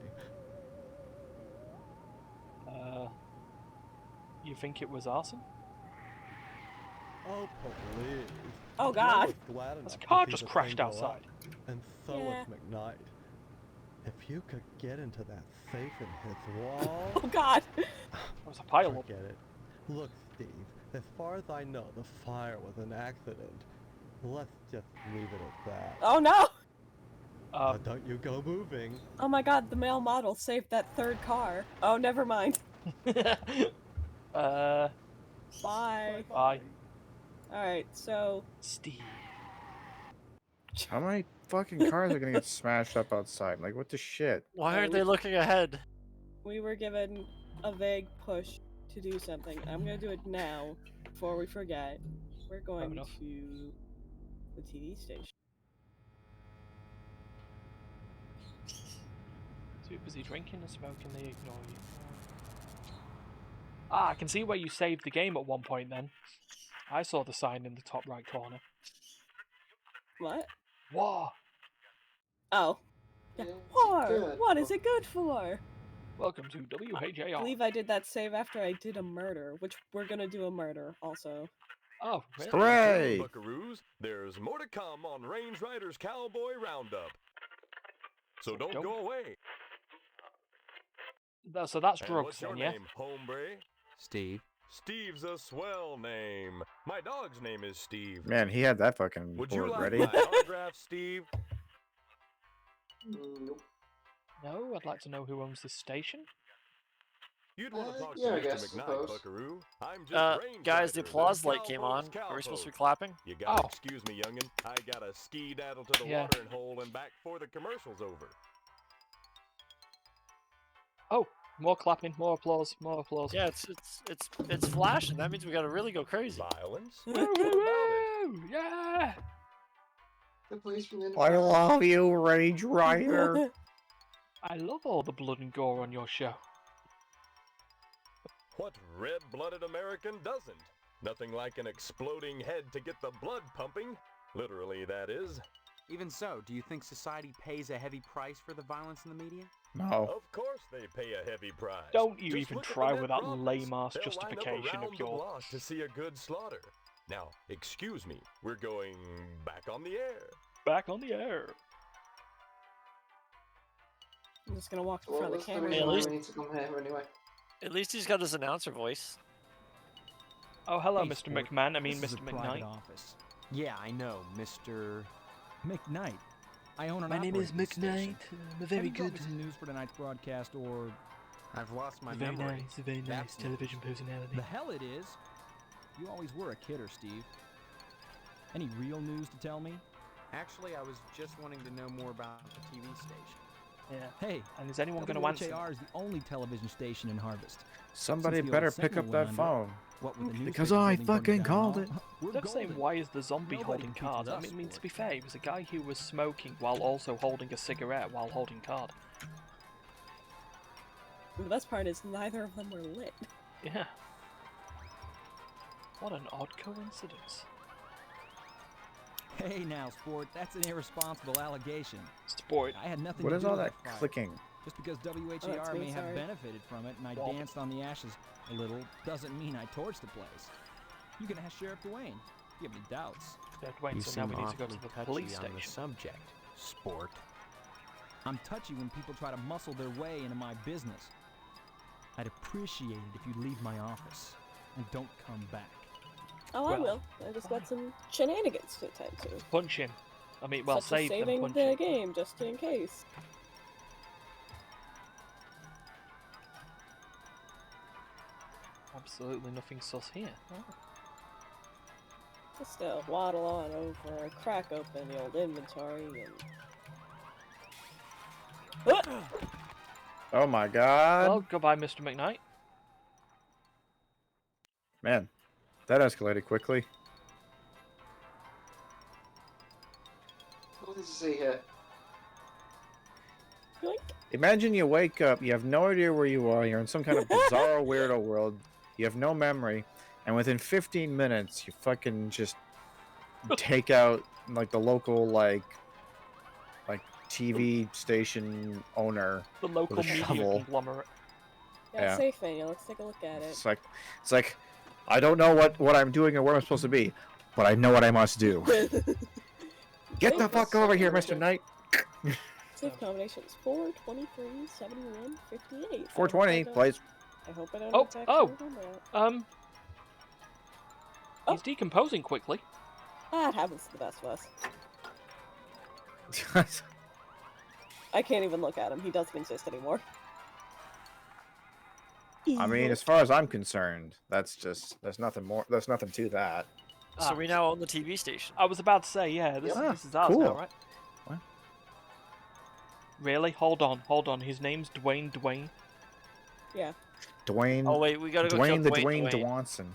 You think it was arson? Oh, please. Oh, I God. was glad This enough to car see just the crashed thing go outside. up, and so Yeah. was McKnight. If you could get into that safe in his wall, Oh God! There was a pile up. forget it. Look, Steve, as far as I know, the fire was an accident. Let's just leave it at that. Oh no! Don't you go moving. Oh my God, the male model saved that third car. Oh, never mind. Bye. Bye. Alright, so... Steve. How many fucking cars are gonna get smashed up outside? Like, what the shit? Why aren't they looking ahead? We were given a vague push to do something. I'm gonna do it now, before we forget. We're going enough. to the TV station. Too busy drinking and smoking, they ignore you. Ah, I can see where you saved the game at one point then. I saw the sign in the top right corner. What? Whoa! Oh. Yeah. War! What is it good for? Welcome to I WHAR. believe I did that save after I did a murder, which we're gonna do a murder also. Oh, really? Hooray! Buckaroos, there's more to come on Range Riders Cowboy Roundup. So don't go away. So that's And drugs what's your then, yeah? name, hombre? Steve. Steve's a swell name. My dog's name is Steve. Man, he had that fucking Would you board like ready. my autograph, Steve? Nope. No, I'd like to know who owns this station. You'd want to talk yeah, I to guess, Mr. McKnight, suppose. Buckaroo. I'm just Range Guys, the Rider, applause light Cowboys came on. Are we supposed to be Cowpost. clapping? You gotta Oh. excuse me, youngin'. I gotta ski-daddle to the Yeah. watering hole and back before the commercial's over. Oh, more clapping, more applause, more applause. Yeah, it's flashing. That means we gotta really go crazy. Violence? Woo, woo, woo, yeah! The police from the I love you, Range Rider. I love all the blood and gore on your show. What red-blooded American doesn't? Nothing like an exploding head to get the blood pumping. Literally, that is. Even so, do you think society pays a heavy price for the violence in the media? No. Of course they pay a heavy price. Don't you Just even look at try the with net that profits. lame-ass They'll line up justification around of the yours. block to see a good slaughter. Now, excuse me, we're going back on the air. Back on the air. I'm just gonna walk in Well, front of that's the the camera. reason at why least- we need to come here anyway. At least he's got his announcer voice. Oh, hello, Hey, Mr. sport. McMahon. I mean, This is Mr. a private McKnight. office. Yeah, I know, Mr. McKnight. I own an My name is operating McKnight. station. I'm a very Have you got good. me some news for tonight's broadcast, or I've lost my Very memory. nice, very nice That's television personality. The hell it is. You always were a kidder, Steve. Any real news to tell me? Actually, I was just wanting to know more about the TV station. Yeah. Hey, And is anyone going to answer? WHAR is the only television station in Harvest. Somebody Since the better old pick up Sentinel that went phone. under, what with the Because newspaper I building burning fucking down called and it. all, we're Don't say golden. why is the zombie Nobody holding teaches cards. I us mean, to sport. be fair, he was a guy who was smoking while also holding a cigarette while holding card. The best part is neither of them were lit. Yeah. What an odd coincidence. Hey now, sport, that's an irresponsible allegation. Sport. I had nothing What to is do all with that the fire. clicking? Just because that's WHAR me, may have sorry. benefited from it and I Womp. danced on the ashes a little, doesn't mean I torched the place. You can ask Sheriff Dwayne. You have any doubts? Dwayne, You so now seem we need to go to awfully the touchy police on the station. subject, sport. I'm touchy when people try to muscle their way into my business. I'd appreciate it if you'd leave my office and don't come back. Oh, I Well, will. I just got some shenanigans to attend to. Punch him. I mean, well, Such as save them, saving punch the him. game just in case. Absolutely nothing sus here. Oh. Just waddle on over, crack open the old inventory, and Oh my god. Well, goodbye, Mr. McKnight. Man, that escalated quickly. What did you see here? Imagine you wake up, you have no idea where you are, you're in some kind of bizarre weirdo world, you have no memory, and within 15 minutes you fucking just take out like the local like TV station owner The local with a media shovel. conglomerate. yeah, safe manual. Let's take a look at it. It's like I don't know what I'm doing or where I'm supposed to be, but I know what I must do. Get the fuck over here, Mr. Knight. Safe combinations 4, 23, 71, 58. 420, please. I hope I don't Oh, attack oh. your number out. He's decomposing quickly. Ah, it happens to the best of us. I can't even look at him. He doesn't exist anymore. I mean, as far as I'm concerned, there's nothing more. There's nothing to that. So we now own the TV station. I was about to say, yeah, this is ours cool. now, right? What? Really? Hold on. His name's Dwayne. Yeah. Dwayne. Oh wait, we gotta go Dwayne kill the Dwayne Dwayne Dwanson.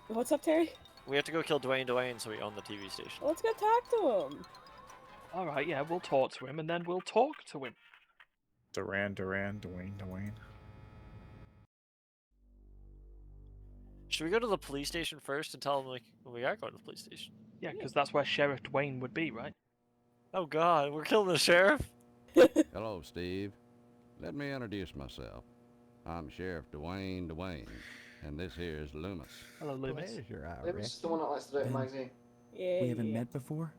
What's up, Terry? We have to go kill Dwayne so we own the TV station. Let's go talk to him. Alright, yeah, we'll talk to him and then we'll talk to him. Duran, Dwayne. Should we go to the police station first and tell them like we are going to the police station? Yeah, because that's where Sheriff Dwayne would be, right? Oh god, we're killing the sheriff? Hello, Steve. Let me introduce myself. I'm Sheriff Dwayne, and this here is Loomis. Hello, Loomis. Loomis is the one that likes to do it in magazine. Yeah. We haven't met before?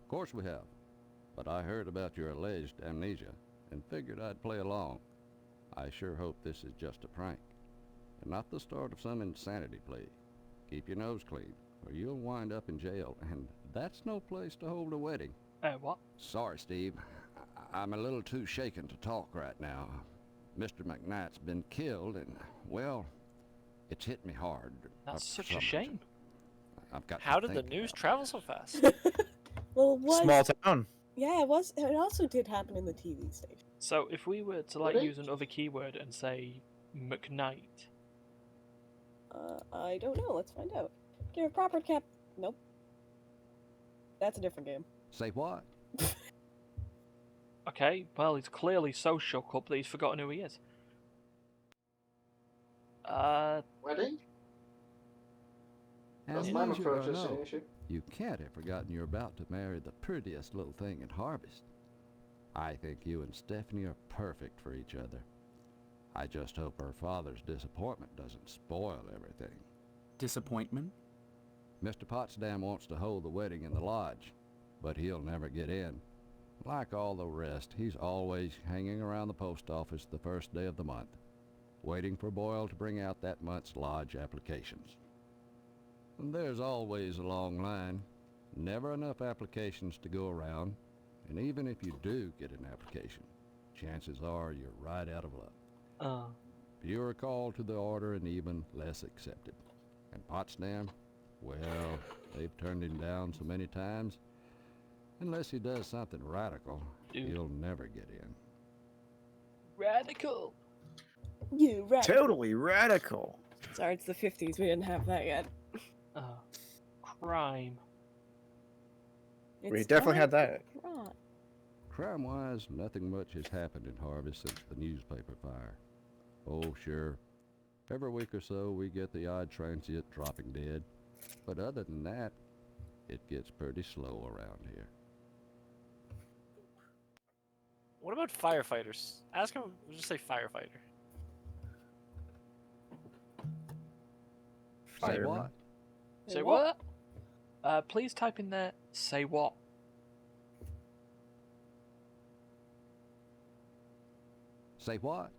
Of course we have. But I heard about your alleged amnesia and figured I'd play along. I sure hope this is just a prank and not the start of some insanity plea. Keep your nose clean or you'll wind up in jail, and that's no place to hold a wedding. What? Sorry, Steve. I'm a little too shaken to talk right now. Mr. McKnight's been killed and, well, it's hit me hard. That's for such a some shame. reason. I've got How to did the think news about travel so fast? Well, it was... Small town. Yeah, it was. It also did happen in the TV station. So if we were to like Really? use another keyword and say McKnight. I don't know. Let's find out. Give a proper cap. Nope. That's a different game. Say what? Okay, well he's clearly so shook up that he's forgotten who he is. Wedding? That's And my as you approach well is an know, issue. you can't have forgotten you're about to marry the prettiest little thing in Harvest. I think you and Stephanie are perfect for each other. I just hope her father's disappointment doesn't spoil everything. Disappointment? Mr. Potsdam wants to hold the wedding in the lodge, but he'll never get in. Like all the rest, he's always hanging around the post office the first day of the month, waiting for Boyle to bring out that month's lodge applications. And there's always a long line, never enough applications to go around, and even if you do get an application, chances are you're right out of luck. Fewer called to the order and even less accepted. And Potsdam, well, they've turned him down so many times, unless he does something radical, he'll never get in. Radical. You right. Totally radical. Sorry, it's the 50s. We didn't have that yet. Crime. We definitely had that. Right. Crime-wise, nothing much has happened in Harvest since the newspaper fire. Oh, sure. Every week or so, we get the odd transient dropping dead. But other than that, It gets pretty slow around here. What about firefighters? Ask him. We'll just say firefighter. Say what? Say what? Please type in there. Say what? Say what?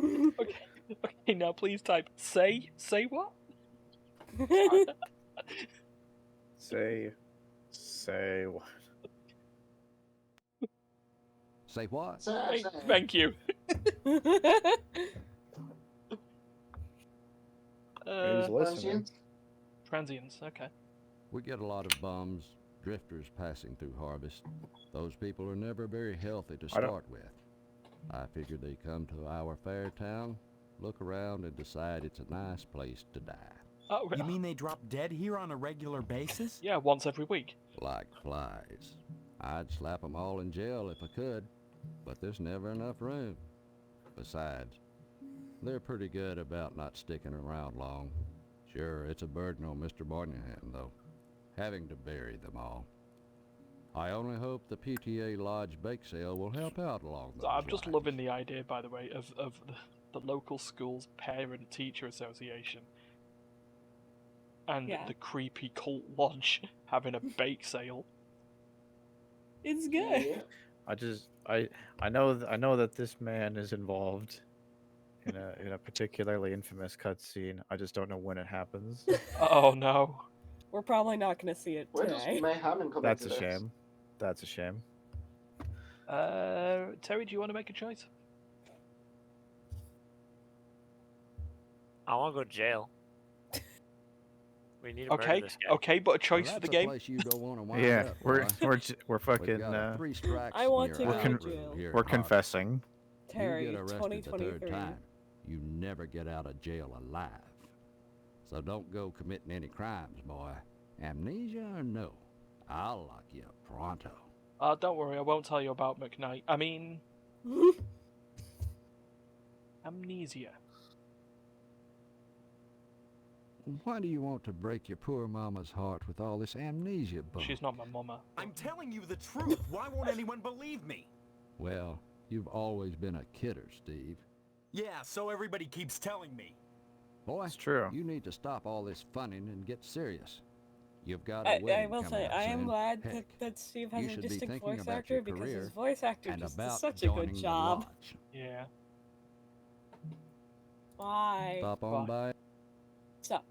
Okay, now please type say what? Say what? Say what? Thank you. He's listening. Transients, okay. We get a lot of bums, drifters passing through Harvest. Those people are never very healthy to start with. I figure they come to our fair town, look around, and decide it's a nice place to die. Oh, You mean they drop dead here on a regular basis? Yeah, once every week. Like flies. I'd slap them all in jail if I could, but there's never enough room. Besides, they're pretty good about not sticking around long. Sure, it's a burden on Mr. Moynihan, though, having to bury them all. I only hope the PTA Lodge bake sale will help out along those I'm just lines. loving the idea, by the way, of the local school's parent-teacher association and the creepy cult lodge having a bake sale. It's good. I know that this man is involved in a particularly infamous cutscene. I just don't know when it happens. Oh no. We're probably not going to see it Where does today. Mayhammond come That's into a this? shame. That's a shame. Terry, do you want to make a choice? I want to go to jail. We need to murder this guy. Okay, but a choice Well, for the that's a game. place you don't want to wind Yeah, up, we're boy. we're fucking. We've got 3 strikes I want in to your go to eye jail. here We're at Harvest. confessing. Terry, You get arrested the third 2023. time, you never get out of jail alive. So don't go committing any crimes, boy. Amnesia or no, I'll lock you up pronto. Don't worry, I won't tell you about McKnight. I mean... amnesia. Why do you want to break your poor mama's heart with all this amnesia bump? She's not my mama. I'm telling you the truth. Why won't anyone believe me? Well, you've always been a kidder, Steve. Yeah, so everybody keeps telling me. Boy, It's true. you need to stop all this funning and get serious. You've got a I wedding will coming say, up I am soon. glad Heck, that Steve you has a should be distinct thinking voice about actor your because career his voice actor and just about does such a joining good the job. lodge. Yeah. Bye. Stop on by. Stop.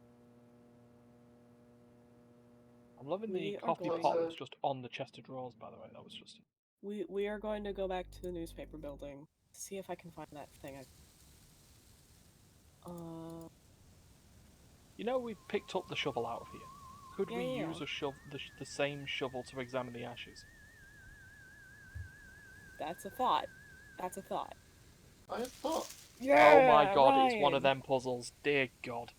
I'm loving We the are coffee going pot to- that's just on the chest of drawers, by the way. That was just... We are going to go back to the newspaper building. See if I can find that thing. You know, we picked up the shovel out of here. Could we Yeah. use the same shovel to examine the ashes? That's a thought. That's a thought. I thought. Yeah, oh my god, it's one of Ryan. them puzzles. Dear god.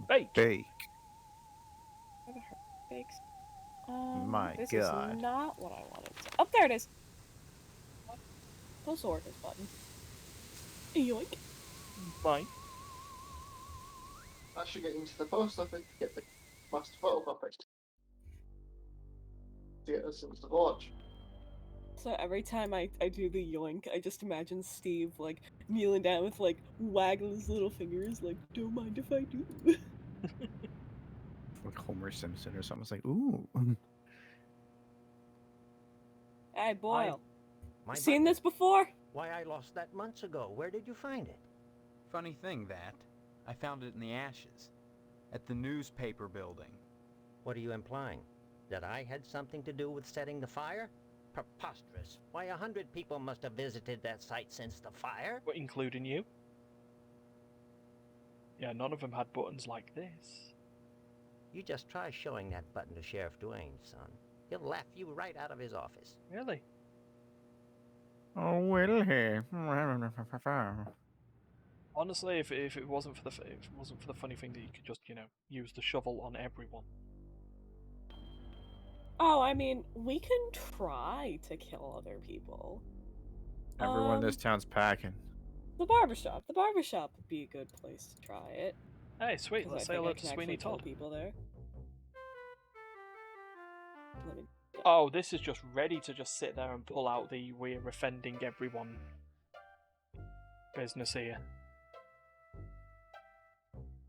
Bake! Bake. Never heard of bakes. My this God. is not what I wanted. Oh, there it is. Close the orders button. Yoink. Fine. I should get into the post office to get the master photocopy. To get us into the lodge. So every time I do the yoink, I just imagine Steve like kneeling down with like waggling his little fingers, like, don't mind if I do. Like Homer Simpson or something. It's like, ooh. Hey, Boyle. My Seen button. this before? Why, I lost that months ago. Where did you find it? Funny thing that. I found it in the ashes. At the newspaper building. What are you implying? That I had something to do with setting the fire? Preposterous. Why, 100 people must have visited that site since the fire. But including you. Yeah, none of them had buttons like this. You just try showing that button to Sheriff Duane, son. He'll laugh you right out of his office. Really? Oh, will he? Honestly, if it wasn't for the funny thing that you could just, you know, use the shovel on everyone. Oh, I mean, we can try to kill other people. Everyone in this town's packing. The barbershop. The barbershop would be a good place to try it. Hey, sweet. 'cause Let's I say think hello I to can Sweeney actually kill Todd. people there. Let me- Oh, this is just ready to just sit there and pull out the "we're offending everyone" business here.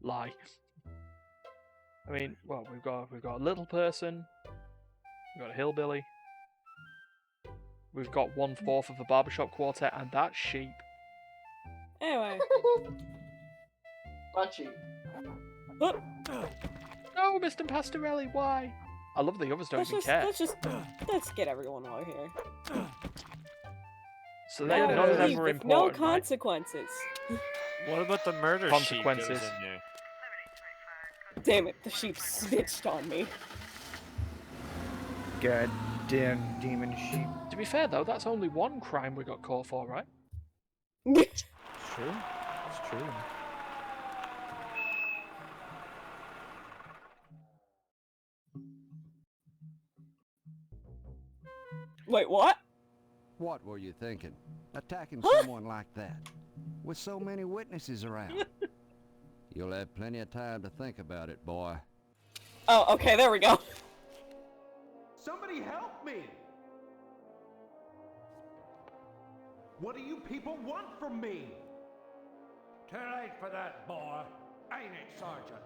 Lie. I mean, well, we've got a little person, we've got a hillbilly, we've got 1/4 of the barbershop quartet, and that sheep. Anyway. Bad sheep. No, Mr. Pastorelli, why? I love the others don't even care. Let's get everyone out of here. So Now none of them leave were with no important, right? consequences. What about the murder sheep that was Consequences. in there? Damn it, the sheep snitched on me. Goddamn demon sheep. To be fair though, that's only one crime we got caught for, right? True. It's true. Wait, what? What were you thinking? Attacking Huh? someone like that? With so many witnesses around? You'll have plenty of time to think about it, boy. Oh, okay, there we go. Somebody help me! What do you people want from me? Too late for that, boy. Ain't it, Sergeant?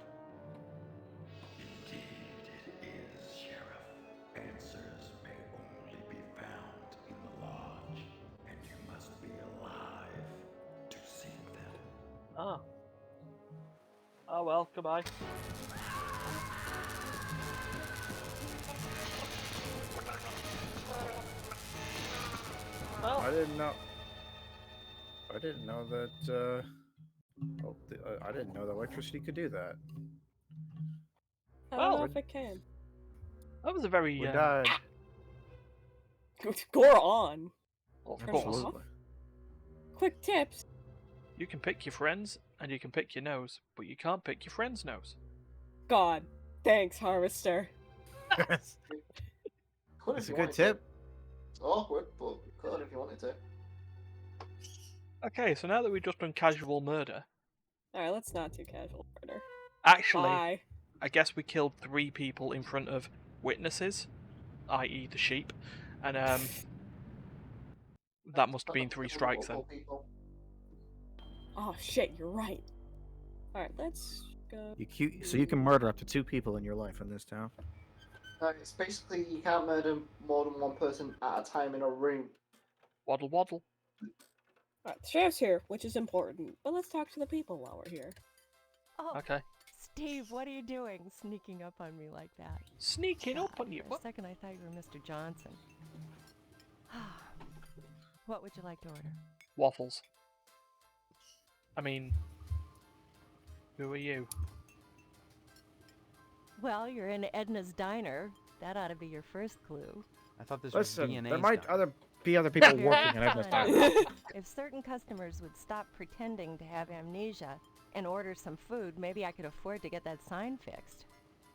Indeed it is, Sheriff. Answers may only be found in the lodge, and you must be alive to seek them. Ah. Oh well, goodbye. Well, I didn't know that. I didn't know that electricity could do that. I don't know Well, if it can. that was a very We died. Gore on. Of Turn it course. off. Quick tips. You can pick your friends and you can pick your nose, but you can't pick your friend's nose. God. Thanks, Harvester. That's a good tip. It's awkward, but you could if you wanted to. Okay, so now that we've just done casual murder, Alright, let's not do casual murder. actually, Bye. I guess we killed 3 people in front of witnesses, i.e. the sheep, and that must have been 3 strikes then. Oh shit, you're right. Alright, let's go. So you can murder up to 2 people in your life in this town. It's basically you can't murder more than one person at a time in a room. Waddle waddle. Alright, the sheriff's here, which is important, but let's talk to the people while we're here. Oh, Okay. Steve, what are you doing sneaking up on me like that? Sneaking up on you? For a second, I thought you were Mr. Johnson. What would you like to order? Waffles. I mean, who are you? Well, you're in Edna's Diner. That ought to be your first clue. I thought this was Listen, DNA's there might done. be other people Here's working the at Edna's fun. Diner. If certain customers would stop pretending to have amnesia and order some food, maybe I could afford to get that sign fixed.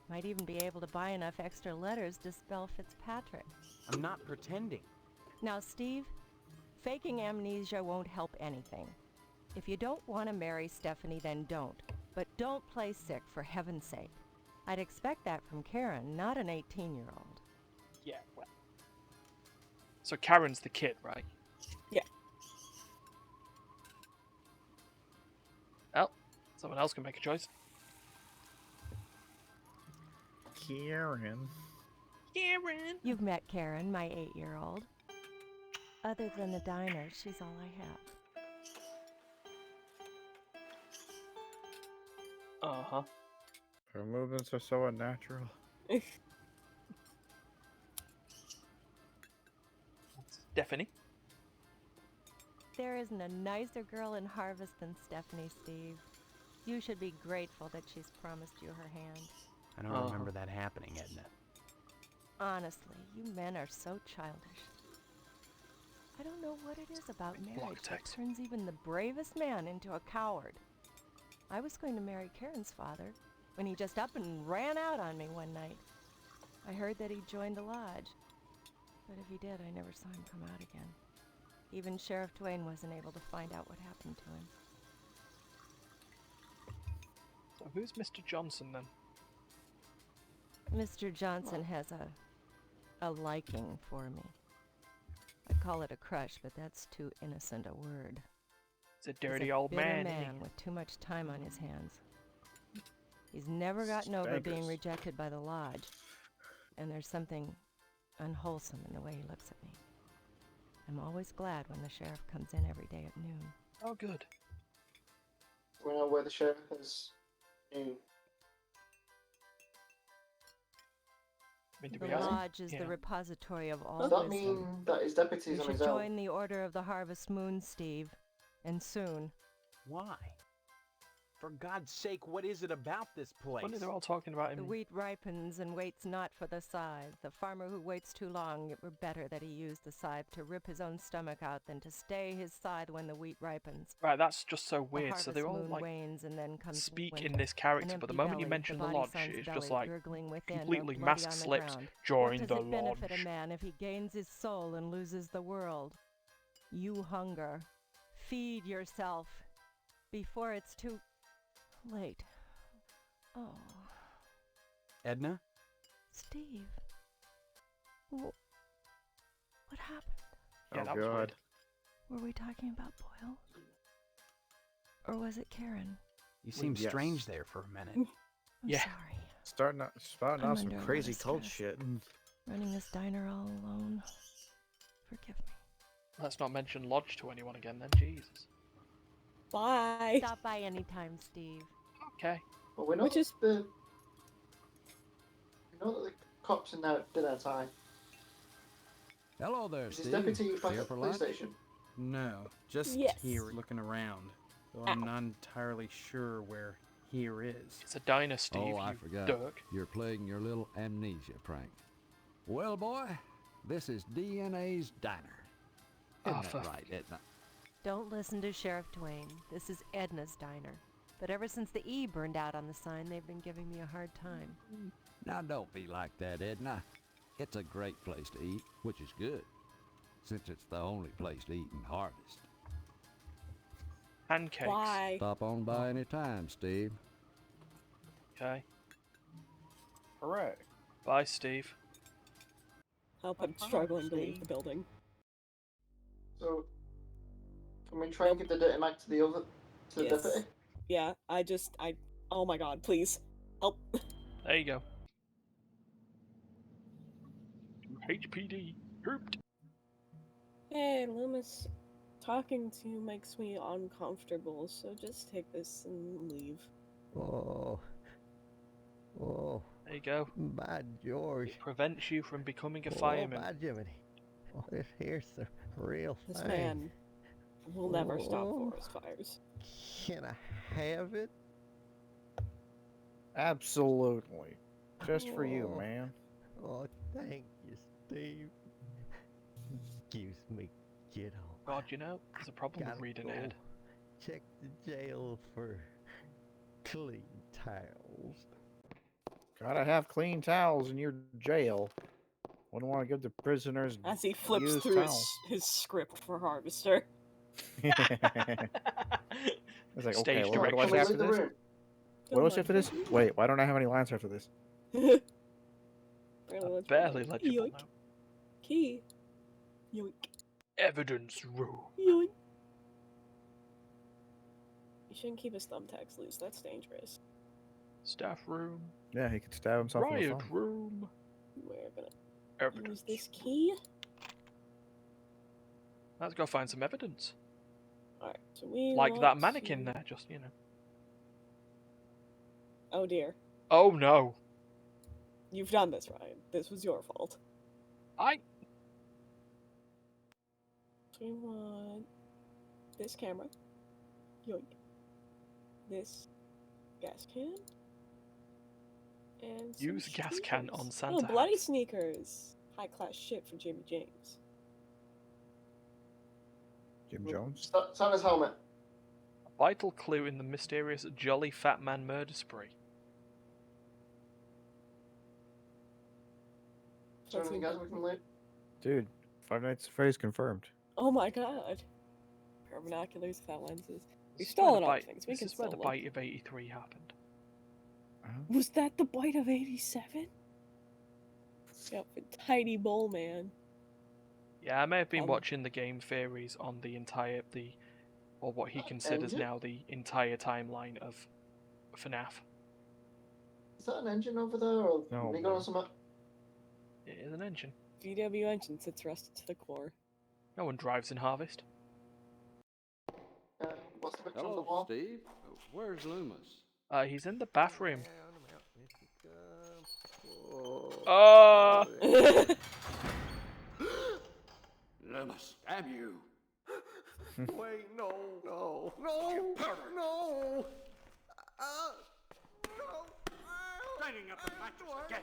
Might even be able to buy enough extra letters to spell Fitzpatrick. I'm not pretending. Now, Steve, faking amnesia won't help anything. If you don't want to marry Stephanie, then don't. But don't play sick, for heaven's sake. I'd expect that from Karen, not an 18-year-old. Yeah, well. So Karen's the kid, right? Yeah. Well, someone else can make a choice. Karen. Karen! You've met Karen, my 8-year-old. Other than the diner, she's all I have. Uh-huh. Her movements are so unnatural. Stephanie? There isn't a nicer girl in Harvest than Stephanie, Steve. You should be grateful that she's promised you her hand. I don't remember that happening, Edna. Honestly, you men are so childish. I don't know what it is about marriage that turns even the bravest man into a coward. I was going to marry Karen's father when he just up and ran out on me one night. I heard that he joined the lodge, but if he did, I never saw him come out again. Even Sheriff Twain wasn't able to find out what happened to him. So Who's Mr. Johnson then? Mr. Johnson has a liking for me. I call it a crush, but that's too innocent a word. It's a dirty He's a old bitter man. man with too much time on his hands. He's never gotten over being Spankers. rejected by the lodge, and there's something unwholesome in the way he looks at me. I'm always glad when the sheriff comes in every day at noon. Oh, good. We know where the sheriff is. New. The lodge is the repository of all Does that wisdom. mean that his deputy's You on should his own? join the Order of the Harvest Moon, Steve. And soon. Why? For God's sake, what is it about this place? Funny they're all talking about The him. wheat ripens and waits not for the scythe. The farmer who waits too long, it were better that he used the scythe to rip his own stomach out than to stay his scythe when the wheat ripens. Right, that's just so The weird. So they harvest all moon like wanes and then comes speak winter. in this An character, but the empty moment you belly, mention the body lodge, son's it's belly just like gurgling within, completely or bloody mask on the slips. ground. Join What the does it benefit lodge. a man if he gains his soul and loses the world? You hunger. Feed yourself before it's too late. Oh, Edna? Steve. What happened? Yeah, Oh that was weird. god. Were we talking about Boyle? Or was it Karen? You seemed Yes. strange there for a minute. I'm Yeah. sorry. Spouting I'm off some under a lot crazy of cult stress. shit. Running this diner all alone. Forgive me. Let's not mention lodge to anyone again then. Jesus. Bye. Stop by anytime, Steve. Okay. Well, we know Which is- the. We know that the cops in there did our time. Hello there, Is his Steve. deputy back Here at the for police lunch? station? No, just Yes. here looking around. Though I'm not entirely sure where here is. It's a diner, Steve. Oh, I you forgot. Dirk. You're playing your little amnesia prank. Well, boy, this is DNA's diner. Isn't Ah, that for- right, Edna? Don't listen to Sheriff Twain. This is Edna's diner. But ever since the E burned out on the sign, they've been giving me a hard time. Now, don't be like that, Edna. It's a great place to eat, which is good, since it's the only place to eat in Harvest. Pancakes. Why? Stop on by any time, Steve. Okay. Hooray. Bye, Steve. Help, I'm struggling to leave the building. So, can we try and give the dirty mag to the other, to the Yes. deputy? Yeah, oh my god, please. Help. There you go. HPD. Hooped. Hey, Loomis. Talking to you makes me uncomfortable, so just take this and leave. Oh. Oh. There you go. By George. It prevents you from becoming a Oh, fireman. by Jiminy. Oh, this here's the real This thing. man will never stop Oh. forest fires. Can I have it? Absolutely. Just for you, Oh. man. Oh, thank you, Steve. Excuse me, kiddo. God, you know, there's a problem with Gotta reading go ahead. check the jail for clean towels. Gotta have clean towels in your jail. Wouldn't want to give the prisoners As he flips used through towels. his script for Harvester. It's like, Stage okay, what do I say Can we after leave the this? room? What do I say after this? Wait, why don't I have any lines after this? Barely legible Yoink. now. Key. Yoink. Evidence room. Yoink. You shouldn't keep his thumbtacks loose. That's dangerous. Staff room. Yeah, he could stab himself in the Riot thumb. room. We're gonna Evidence. use this key. Let's go find some evidence. Alright, so we Like that want mannequin to- there, just, you know. Oh dear. Oh no. You've done this, Ryan. This was your fault. So we want this camera. Yoink. This gas can. And some Use gas can sneakers. on Santa Oh, bloody hat. sneakers. High class shit for Jimmy James. Jim Jones? Santa's helmet. A vital clue in the mysterious Jolly Fat Man murder spree. Is there anything else we can loot? Dude, Five Nights at Freddy's confirmed. Oh my god. Pair of binoculars without lenses. We've This is where stolen the all bite- things. We This can is where the still bite of 83 happened. Was that the bite of 87? Yep, tiny bull man. Yeah, I may have been watching the game theories on or what he considers Engine? now the entire timeline of FNAF. Is that an engine over there, or No, we got something? It is an engine. VW engine sits rusted to the core. No one drives in Harvest. What's the picture on the Hello, wall? Steve. Where's Loomis? He's in the bathroom. Oh! Loomis, damn you! Wait, no. No! Straining up the mattress again.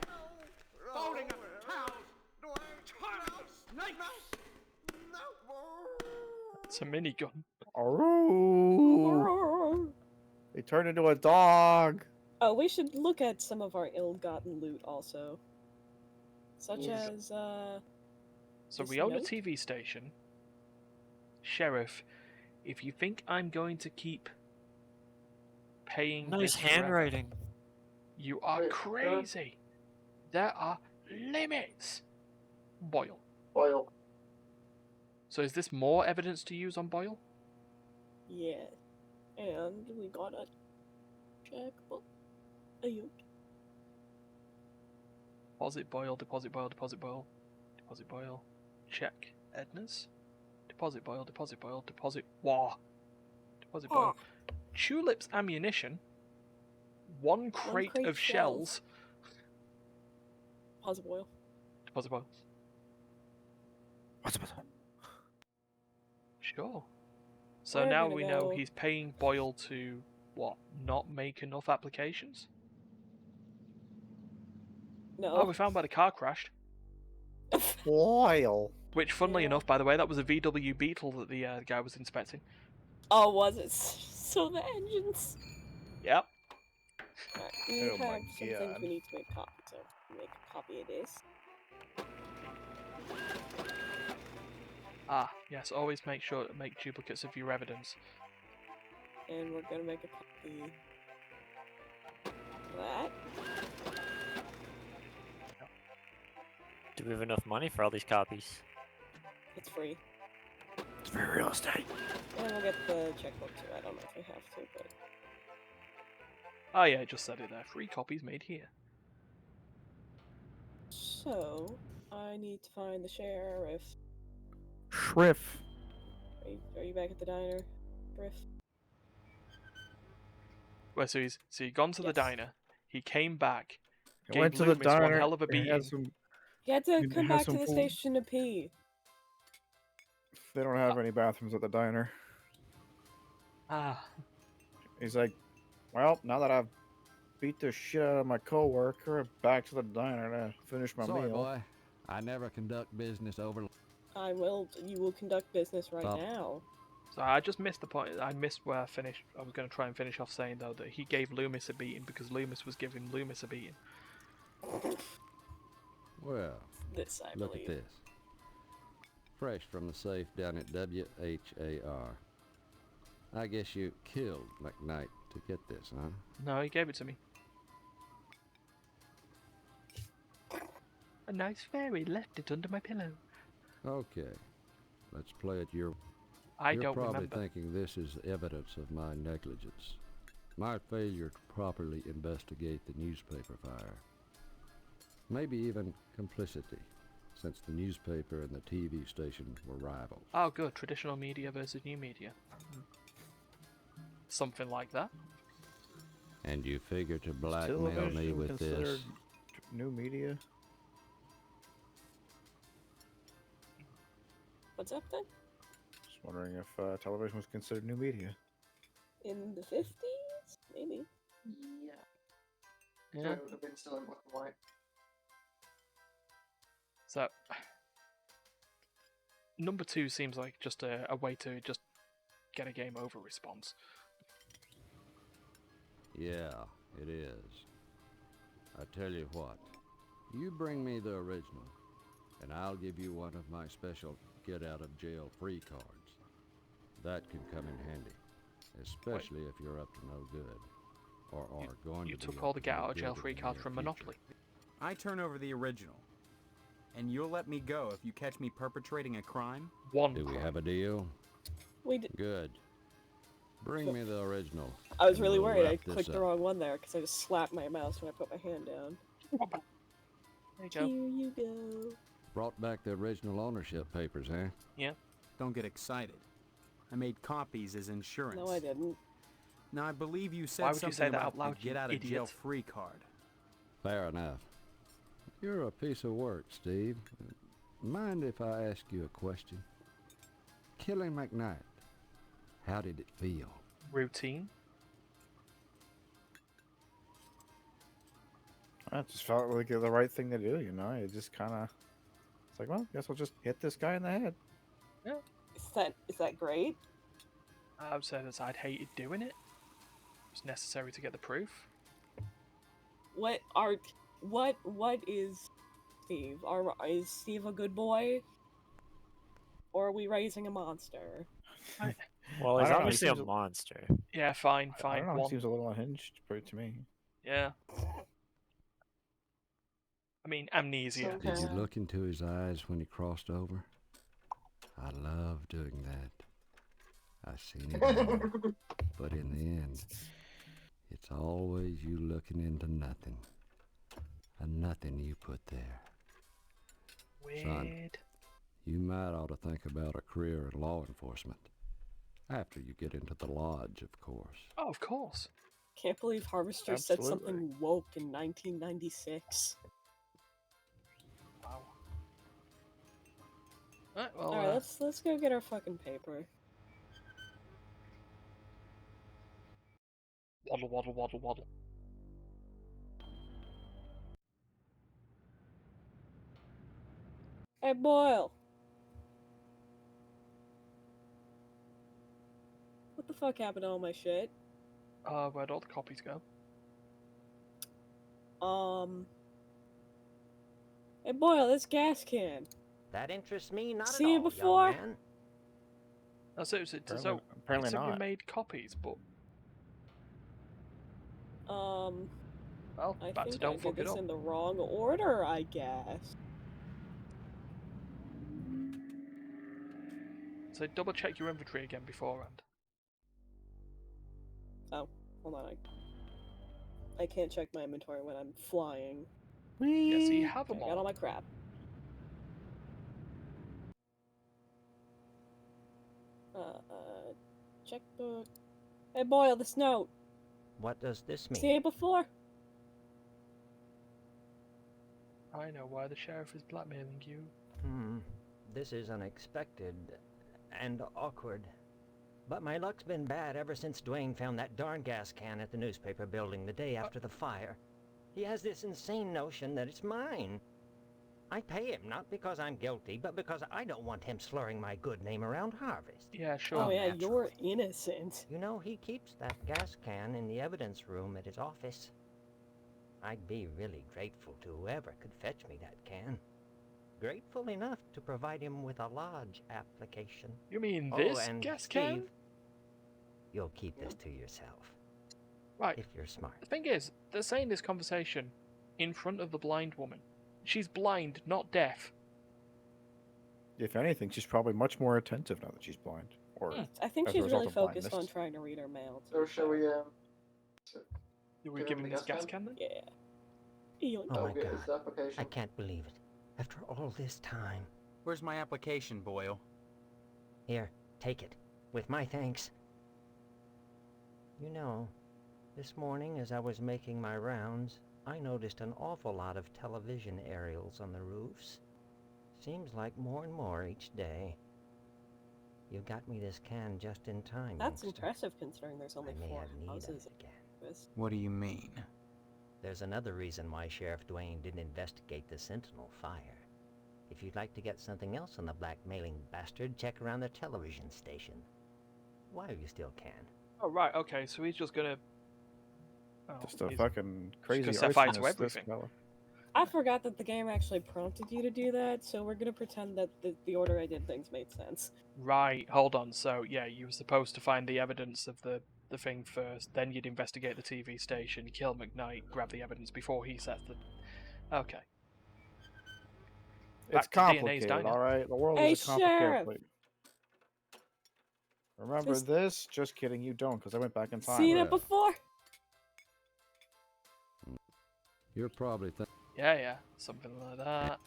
Folding up the towels. Turning the snakes. It's a minigun. Oh! They turned into a dog. Oh, we should look at some of our ill-gotten loot also. Such as, So this we own a note? TV station. Sheriff, if you think I'm going to keep paying Nice this forever, handwriting. you are crazy. There are limits. Boyle. Boyle. So is this more evidence to use on Boyle? yeah. And we got a checkbook. Ayuk. Deposit Boyle, deposit Boyle, deposit Boyle, deposit Boyle, check Edna's, deposit Boyle, deposit Boyle, deposit War, deposit Boyle, Tulips ammunition, one crate crate of shells, Deposit Boyle. deposit Boyle. Sure. So We're now gonna we know go- he's paying Boyle to, what, not make enough applications? No. Oh, we found where the car crashed. Boyle. Which, funnily enough, by the way, that was a VW Beetle that the guy was inspecting. Oh, was it? So the engines. Yep. Alright, we Oh my have some things God. we need to make copies of. Make a copy of this. Ah, yes, always make sure to make duplicates of your evidence. And we're gonna make a copy of that. Do we have enough money for all these copies? It's free. It's free real estate. And we'll get the checkbook too. I don't know if we have to, but Oh yeah, it just said it there. 3 copies made here. so I need to find the sheriff. Shriff. Are you back at the diner, Sheriff? Well, so he'd gone to the diner. He came back. He Gave went to the Loomis one diner. hell of a He beating. had some. You had to You come have back to some the food? station to pee. They don't have any bathrooms at the diner. Ah. He's like, well, now that I've beat the shit out of my coworker, back to the diner to finish my Sorry, meal. boy. I never conduct business over. I will. You will conduct business right Stop. now. So I just missed the point. I missed where I finished. I was going to try and finish off saying, though, that he gave Loomis a beating because Loomis was giving Loomis a beating. Well, This I look believe. at this. Fresh from the safe down at WHAR. I guess you killed McKnight to get this, huh? No, he gave it to me. A nice fairy left it under my pillow. Okay. Let's play it your... I You're don't probably remember. thinking this is evidence of my negligence. My failure to properly investigate the newspaper fire. Maybe even complicity, since the newspaper and the TV station were rivals. Oh, good. Traditional media versus new media. Something like that. And you figure to blackmail me Television with this. considered new media. What's up then? Just wondering if television was considered new media. In the 50s? Maybe. Yeah. Yeah. So it would have been still in black and white. So, number 2 seems like just a way to just get a game over response. Yeah, it is. I tell you what, you bring me the original, and I'll give you one of my special get-out-of-jail-free cards. That can come in handy, especially if you're up to no good. or are going You to took be all the get out of revealed jail in free the cards near from future. Monopoly. I turn over the original. And you'll let me go if you catch me perpetrating a crime? Do we have a deal? We did. Good. Bring me the original. I was and really we'll worried I wrap this clicked the up. wrong one there because I just slapped my mouse when I put my hand down. There you go. Here you go. Brought back the original ownership papers, eh? Yeah. Don't get excited. I made copies as insurance. No, I didn't. Now, I believe you said Why would you something say that about out loud, the you get out of idiot? jail free card. Fair enough. You're a piece of work, Steve. Mind if I ask you a question? Killing McKnight, how did it feel? Routine. It just felt like the right thing to do, you know? It just kind of... It's like, well, guess I'll just hit this guy in the head. Yeah. Is that great? I would say that I'd hated doing it. It's necessary to get the proof. What is Steve? Is Steve a good boy? Or are we raising a monster? Well, I he's don't know, he obviously a seems monster. Yeah, fine, I fine. don't know, One. it seems a little unhinged to me. Yeah. I mean, amnesia. Did you look into his eyes when he crossed over? I love doing that. I've seen it all. But in the end, it's always you looking into nothing. A nothing you put there. Son, Weird. you might ought to think about a career in law enforcement. After you get into the lodge, of course. Oh, of course. Can't believe Harvester said Absolutely. something woke in 1996. Wow. Alright, well, Alright, let's go get our fucking paper. waddle, waddle, waddle, waddle. Hey, Boyle. What the fuck happened to all my shit? Where'd all the copies go? Hey, Boyle, this gas can. That interests me not See at it all, before? young man. Oh, so Apparently it said we not. made copies, but Well, I back to think don't I did fuck it this up. in the wrong order, I guess. So double check your inventory again beforehand. Oh, hold on. I can't check my inventory when I'm flying. Yeah, so you have them I got all all. my crap. Checkbook. Hey, Boyle, this note. What does this mean? See it before? I know why the sheriff is blackmailing you. This is unexpected and awkward. But my luck's been bad ever since Dwayne found that darn gas can at the newspaper building the day after the fire. He has this insane notion that it's mine. I pay him not because I'm guilty, but because I don't want him slurring my good name around Harvest. Yeah, sure. Oh, yeah, you're innocent. You know, he keeps that gas can in the evidence room at his office. I'd be really grateful to whoever could fetch me that can. Grateful enough to provide him with a lodge application. You mean Oh, this and gas Steve, can? you'll keep this to yourself. Right. If you're smart. The thing is, they're saying this conversation in front of the blind woman. She's blind, not deaf. If anything, she's probably much more attentive now that she's blind. Or I think as a she's result really of focused on blindness. trying to read her mail. So shall we, Are we Give giving him this the gas gas can then? Yeah. Oh my get his God, application. I can't believe it. After all this time. Where's my application, Boyle? Here, take it. With my thanks. You know, this morning as I was making my rounds, I noticed an awful lot of television aerials on the roofs. Seems like more and more each day. You got me this can just in time. That's youngster. impressive considering there's only I may 4 have need of houses. it again. What do you mean? There's another reason why Sheriff Dwayne didn't investigate the Sentinel fire. If you'd like to get something else on the blackmailing bastard, check around the television station. While you still can. Oh, right, okay, so he's just gonna... Oh, Just a he's fucking crazy gonna set fire to arsonist, this everything. fella. I forgot that the game actually prompted you to do that, so we're gonna pretend that the order I did things made sense. Right, hold on. So, yeah, you were supposed to find the evidence of the the thing first, then you'd investigate the TV station, kill McKnight, grab the evidence before he sets the... Okay. It's Back to DNA's complicated, diner. alright? The world Hey, is a complicated Sheriff! place. Remember Just- this? Just kidding, you don't, because I went back in time. Seen it before? You're probably Yeah, something like that.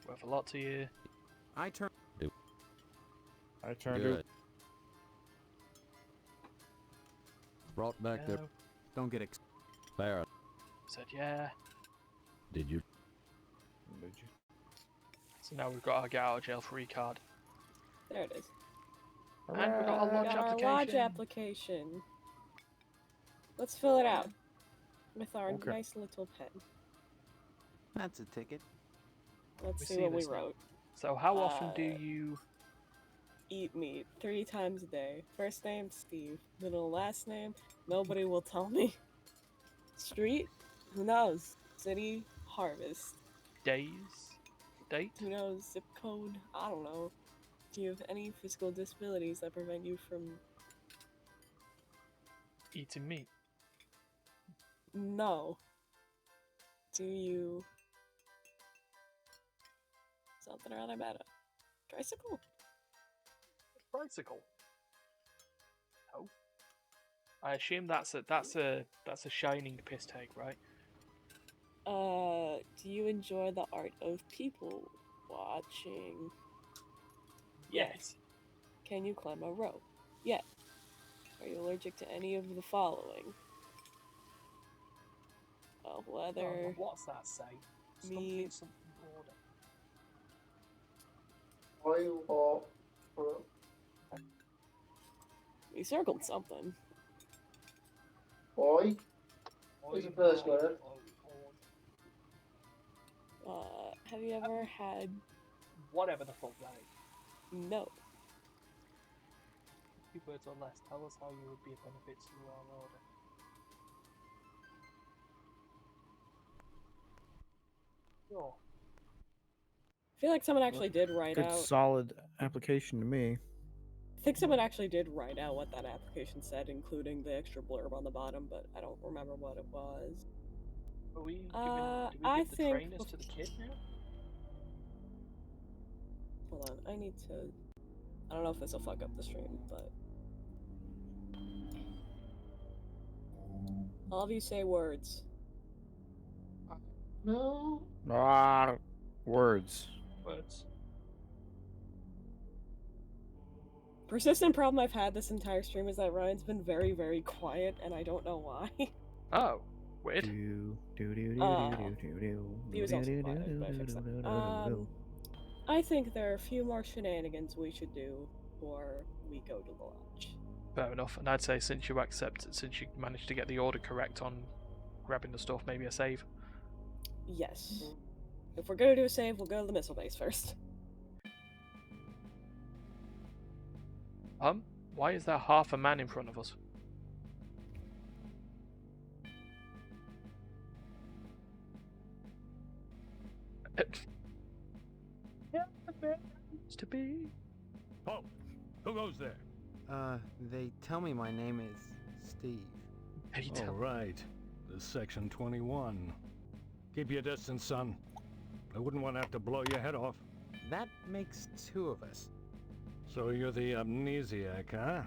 Worth a lot to you. I turn. I turned good. it. Brought back their No. Don't get Barrett. Said yeah. Did you? Did you? So now we've got our get out of jail free card. There it is. And we've got a We lodge got our application. lodge application. Let's fill it out with our Okay. nice little pen. That's a ticket. Let's We see see what we this now. wrote. So how often do you... Eat meat 3 times a day. First name, Steve. Middle last name, nobody will tell me. Street, who knows? City, Harvest. Days? Date? Who knows? Zip code, I don't know. Do you have any physical disabilities that prevent you from... Eating meat? No. Do you... Something or other about a tricycle? Tricycle? No. I assume that's a shining piss take, right? Do you enjoy the art of people watching? Yes. Can you climb a rope? Yes. Are you allergic to any of the following? Leather, What's that say? meat, Something border. Oil or we circled something. boy? What's the first word? Have you ever had... Whatever the fuck that is. No. 2 words or less. Tell us how you would be a benefit to our order. Sure. I feel like someone actually did write Good out... solid application to me. I think someone actually did write out what that application said, including the extra blurb on the bottom, but I don't remember what it was. Are we giving, I do we give the think trainers to the kid now? Hold on, I need to... I don't know if this will fuck up the stream, but... All of you say words. No. Words. Words. Persistent problem I've had this entire stream is that Ryan's been very, very quiet, and I don't know why. Oh, weird. He was also quiet, but I fixed that. I think there are a few more shenanigans we should do before we go to the lodge. Fair enough. And I'd say since you managed to get the order correct on grabbing the stuff, maybe a save. Yes. If we're gonna do a save, we'll go to the missile base first. Why is there half a man in front of us? Yeah, there used to be. Oh, who goes there? They tell me my name is Steve. All right. This is Section 21. Keep your distance, son. I wouldn't want to have to blow your head off. That makes 2 of us. So you're the amnesiac, huh?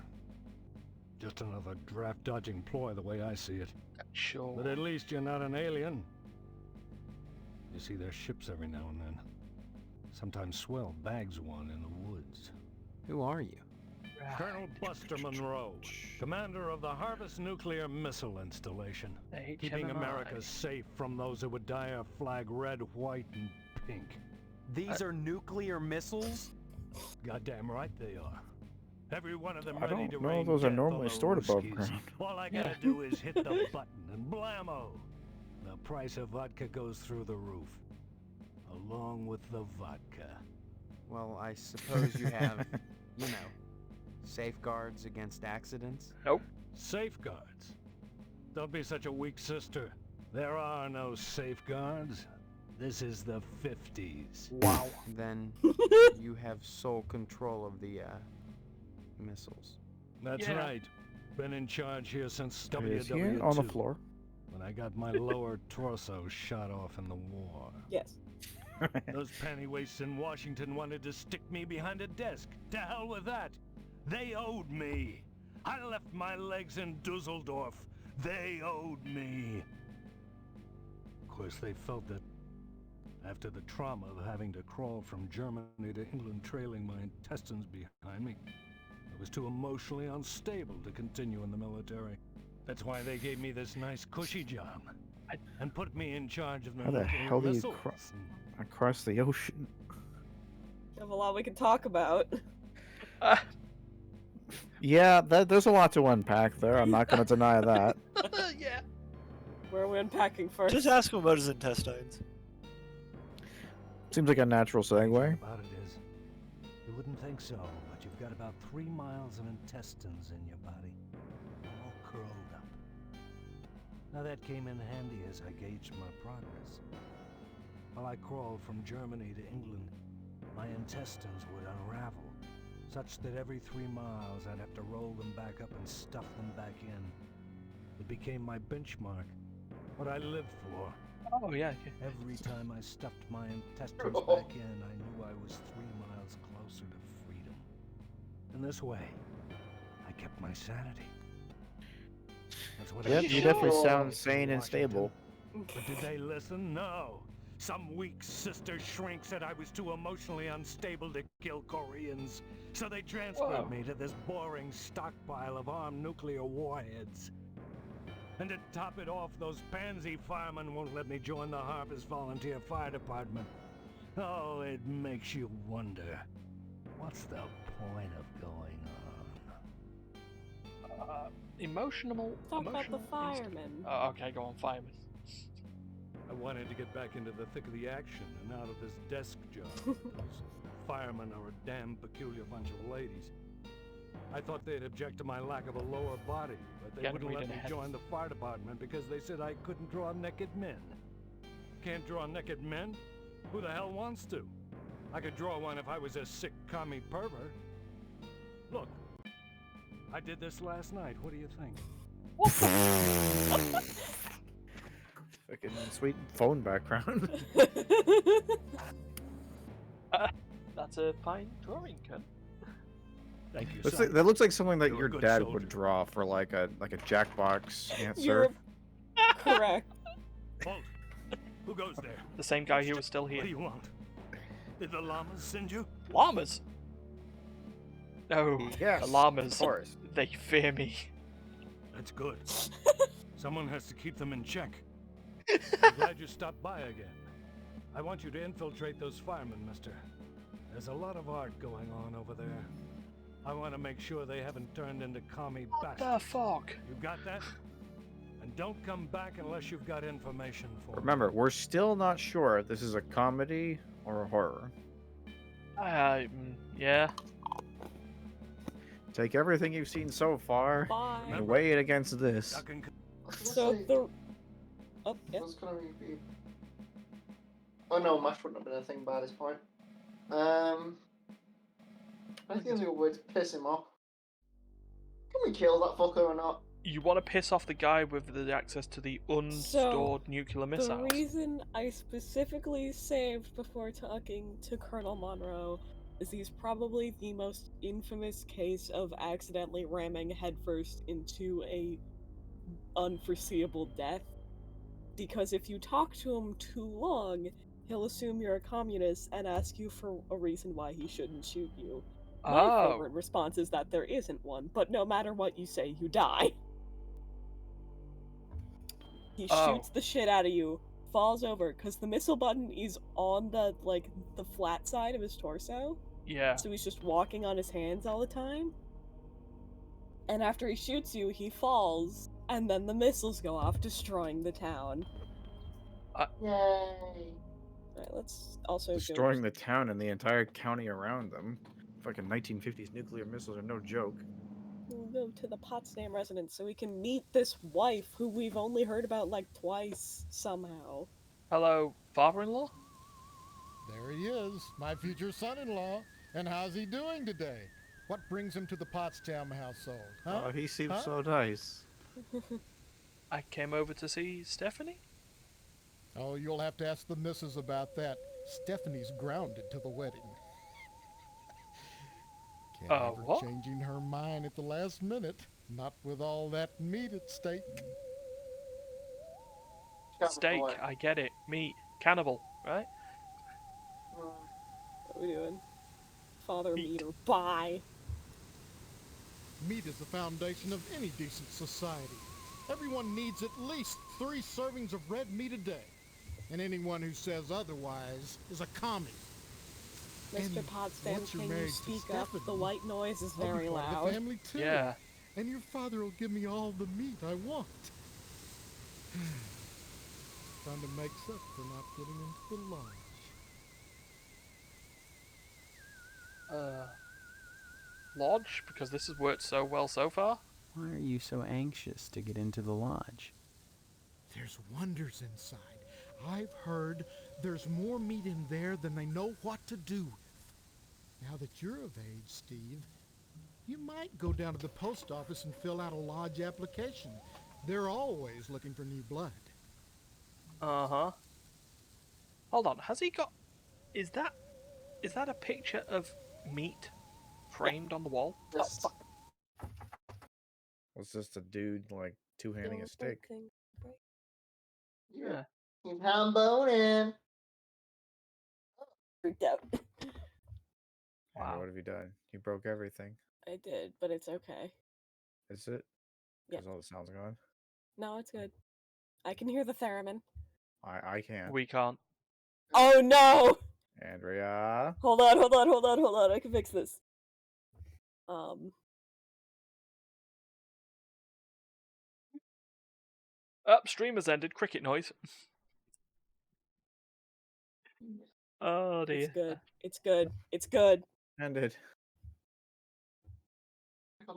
Just another draft-dodging ploy the way I see it. Sure. But at least you're not an alien. You see their ships every now and then. Sometimes Swell bags one in the woods. Who are you? Colonel Buster Monroe, commander of the Harvest Nuclear Missile Installation, keeping HMMI. America safe from those who would dye our flag red, white, and pink. These are nuclear missiles? Goddamn right they are. Every one of them I ready don't to know rain if those are death normally on the stored above Ruskies. ground. All I gotta do is hit the button and blammo! The price of vodka goes through the roof. Along with the vodka. Well, I suppose you have, you know, safeguards against accidents? Nope. Safeguards? Don't be such a weak sister. There are no safeguards. This is the 50s. Wow. Then you have sole control of the missiles. That's Yeah. right. Been in charge here since There he is WW2. here on the floor. When I got my lower torso shot off in the war. Yes. Those pennywaists in Washington wanted to stick me behind a desk. To hell with that. They owed me. I left my legs in Dusseldorf. They owed me. Of course, they felt that after the trauma of having to crawl from Germany to England trailing my intestines behind me, I was too emotionally unstable to continue in the military. That's why they gave me this nice cushy job and put me in charge of the How the nuclear hell do you missiles. across the ocean? We have a lot we can talk about. Yeah, there's a lot to unpack there. I'm not going to deny that. Yeah. Where are we unpacking first? Just ask him about his intestines. Seems like a natural segue. About it is, you wouldn't think so, but you've got about 3 miles of intestines in your body, all curled up. Now that came in handy as I gauged my progress. While I crawled from Germany to England, my intestines would unravel, such that every 3 miles I'd have to roll them back up and stuff them back in. It became my benchmark, what I lived for. Oh, yeah. Every time I stuffed my intestines back in, I knew I was 3 miles closer to freedom. In this way, I kept my sanity. That's what I Yep, did. you definitely sound sane and stable. But did they listen? No. Some weak sister shrink said I was too emotionally unstable to kill Koreans, so they transferred me to this boring stockpile of armed nuclear warheads. And to top it off, those pansy firemen won't let me join the Harvest Volunteer Fire Department. Oh, it makes you wonder, what's the point of going on? Emotional. Talk about the emotional firemen. Okay, go on, firemen. I wanted to get back into the thick of the action and out of this desk job. Those firemen are a damn peculiar bunch of ladies. I thought they'd object to my lack of a lower body, but they wouldn't let me join the fire department because they said I couldn't draw naked men. Can't draw naked men? Who the hell wants to? I could draw one if I was a sick commie pervert. Look, I did this last night. What do you think? Fucking sweet phone background. That's a fine drawing, Ken. Thank you, Looks son. like, that looks like something that You're a your good dad soldier. would draw for like a Jackbox answer. You're correct. Halt. Who goes there? The same guy who was still What here. do you want? Did the llamas send you? Llamas? No, Yes, the llamas. of course. They fear me. That's good. Someone has to keep them in check. I'm glad you stopped by again. I want you to infiltrate those firemen, mister. There's a lot of art going on over there. I want to make sure they haven't turned into commie bastards. The fuck? You got that? And don't come back unless you've got information for me. Remember, we're still not sure if this is a comedy or a horror. Yeah. Take everything you've seen so far Bye. and weigh it against this. So the. Oh, yeah. What's gonna be? Oh no, Mash wouldn't have been a thing by this point. I think the only way to piss him off. Can we kill that fucker or not? You want to piss off the guy with the access to the unstored nuclear missiles? The reason I specifically saved before talking to Colonel Monroe is he's probably the most infamous case of accidentally ramming headfirst into a unforeseeable death. Because if you talk to him too long, he'll assume you're a communist and ask you for a reason why he shouldn't shoot you. My favorite response is that there isn't one, but no matter what you say, you die. He shoots the shit out of you, falls over, because the missile button is on the flat side of his torso. Yeah. So he's just walking on his hands all the time. And after he shoots you, he falls, and then the missiles go off, destroying the town. Yay! Alright, let's also Destroying the town and the entire county around them. Fucking 1950s nuclear missiles are no joke. We'll go to the Potsdam residence so we can meet this wife who we've only heard about like twice somehow. Hello, father-in-law? There he is, my future son-in-law. And how's he doing today? What brings him to the Pottstown household, huh? Oh, he seems Huh? so nice. I came over to see Stephanie. Oh, you'll have to ask the missus about that. Stephanie's grounded to the wedding. Can't have her what? changing her mind at the last minute. Not with all that meat at stake. Steak, I get it. Meat, cannibal, right? What are we doing? Father meter, bye. Meat is the foundation of any decent society. Everyone needs at least 3 servings of red meat a day. And anyone who says otherwise is a commie. Mr. And Potsdam, once you're can you married to speak up? The Stephanie, white noise is I'll be very part of loud. the family too. Yeah. And your father will give me all the meat I want. Kind of makes up for not getting into the lodge. Lodge? Because this has worked so well so far? Why are you so anxious to get into the lodge? There's wonders inside. I've heard there's more meat in there than they know what to do with. Now that you're of age, Steve, you might go down to the post office and fill out a lodge application. They're always looking for new blood. Uh-huh. Hold on, has he got... Is that a picture of meat framed on the wall? Yes. Was just a dude like two-handing a stick? Yeah. Keep ham bone in. Freaked out. Wow. What have you done? You broke everything. I did, but it's okay. Is it? Yeah. Is all the sounds gone? No, it's good. I can hear the theremin. I can't. We can't. Oh no! Andrea. Hold on. I can fix this. Stream has ended. Cricket noise. Oh dear. It's good. Ended.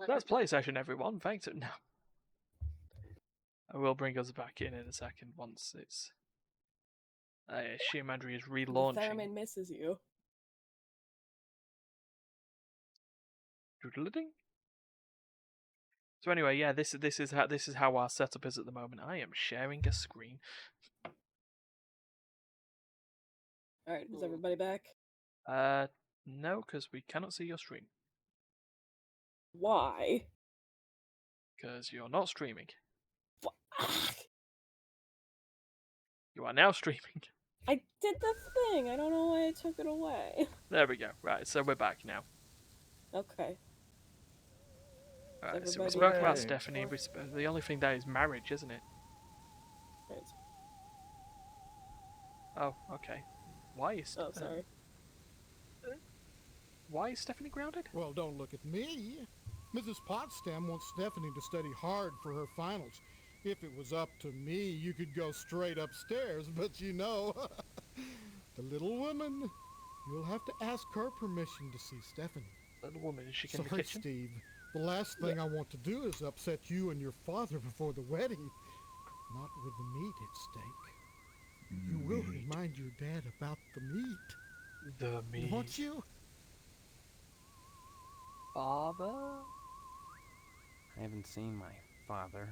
Let's play session, everyone. Thanks. No. I will bring us back in a second once it's... Sheermandry is The relaunching. theremin misses you. Doodle-ding. So anyway, yeah, this is how our setup is at the moment. I am sharing a screen. Alright, is everybody back? No, because we cannot see your stream. Why? Because you're not streaming. You are now streaming. I did the thing. I don't know why I took it away. There we go. Right, so we're back now. Okay. Alright, so we Everybody spoke about okay? Stephanie. The only thing there is marriage, isn't it? Right. Oh, okay. Why is... Oh, sorry. Why is Stephanie grounded? Well, don't look at me. Mrs. Potsdam wants Stephanie to study hard for her finals. If it was up to me, you could go straight upstairs, but you know, the little woman, you'll have to ask her permission to see Stephanie. Little woman, is she in the Sorry, kitchen? Steve. The last thing I want to do is upset you and your father before the wedding. Not with the meat at stake. You will remind your dad about the meat. The meat. Won't you? Father? I haven't seen my father.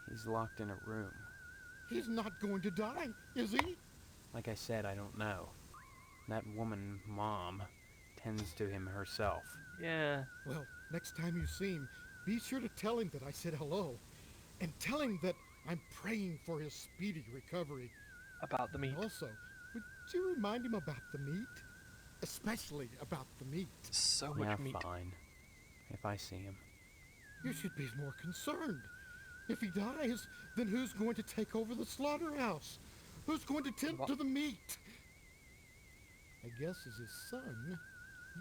He's locked in a room. He's not going to die, is he? Like I said, I don't know. That woman, Mom, tends to him herself. Yeah. Well, next time you see him, be sure to tell him that I said hello. And tell him that I'm praying for his speedy recovery. About the meat. Also, would you remind him about the meat? Especially about the meat. So much meat. Fine. If I see him. You should be more concerned. If he dies, then who's going to take over the slaughterhouse? Who's going to tend to the meat? I guess as his son,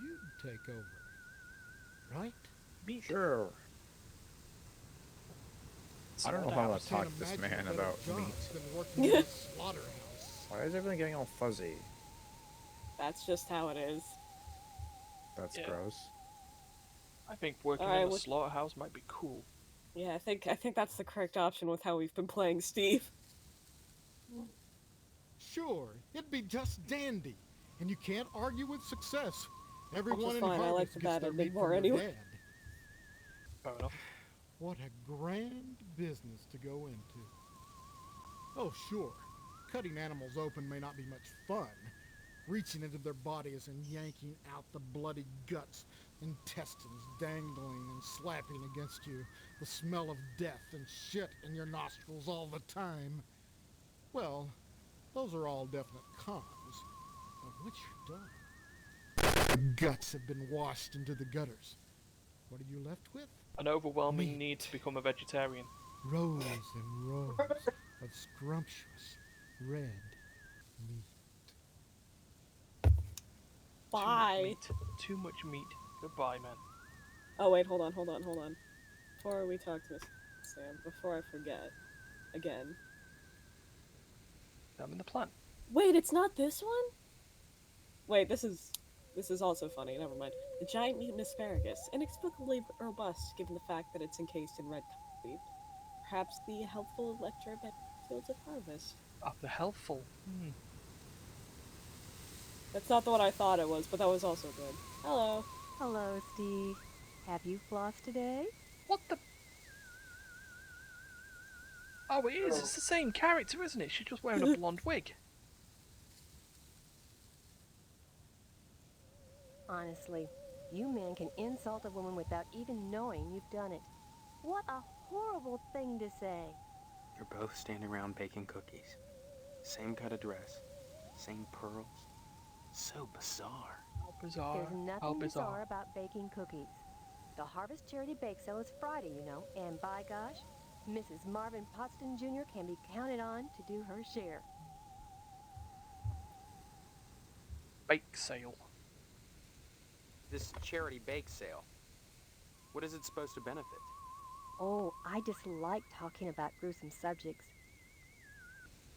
you'd take over. Right? Meat. Sure. I don't know if I want to Can't talk to this imagine man a better about job meat. than working in a slaughterhouse. Why is everything getting all fuzzy? That's just how it is. That's Yeah. gross. I think working Alright, in a what- slaughterhouse might be cool. Yeah, I think that's the correct option with how we've been playing Steve. Sure, it'd be just dandy. And you can't argue with success. Everyone in fine, I like Harvest the gets bad their ending meat more from the anyway. dead. Fair enough. What a grand business to go into. Oh, sure, cutting animals open may not be much fun. Reaching into their bodies and yanking out the bloody guts, intestines dangling and slapping against you, the smell of death and shit in your nostrils all the time. Well, those are all definite cons. But once you're done, the guts have been washed into the gutters. What are you left with? An overwhelming Meat. need to become a vegetarian. Rows and rows of scrumptious red meat. Bye. Too much meat. Goodbye, man. Oh wait, hold on. Before we talk to Miss Sam, before I forget, again. I'm in the plan. Wait, it's not this one? Wait, this is also funny. Never mind. The giant mutant asparagus, inexplicably robust given the fact that it's encased in red concrete. Perhaps the helpful electromagnetic fields of harvest. Oh, the healthful. That's not the one I thought it was, but that was also good. Hello. Hello, Steve. Have you flossed today? What the? Oh, it is. It's the same character, isn't it? She's just wearing a blonde wig. Honestly, you men can insult a woman without even knowing you've done it. What a horrible thing to say. You're both standing around baking cookies. Same cut of dress. Same pearls. So bizarre. How bizarre. There's nothing bizarre about baking cookies. The Harvest Charity Bake Sale is Friday, you know, and by gosh, Mrs. Marvin Potston Jr. can be counted on to do her share. Bake sale. This charity bake sale. What is it supposed to benefit? Oh, I dislike talking about gruesome subjects.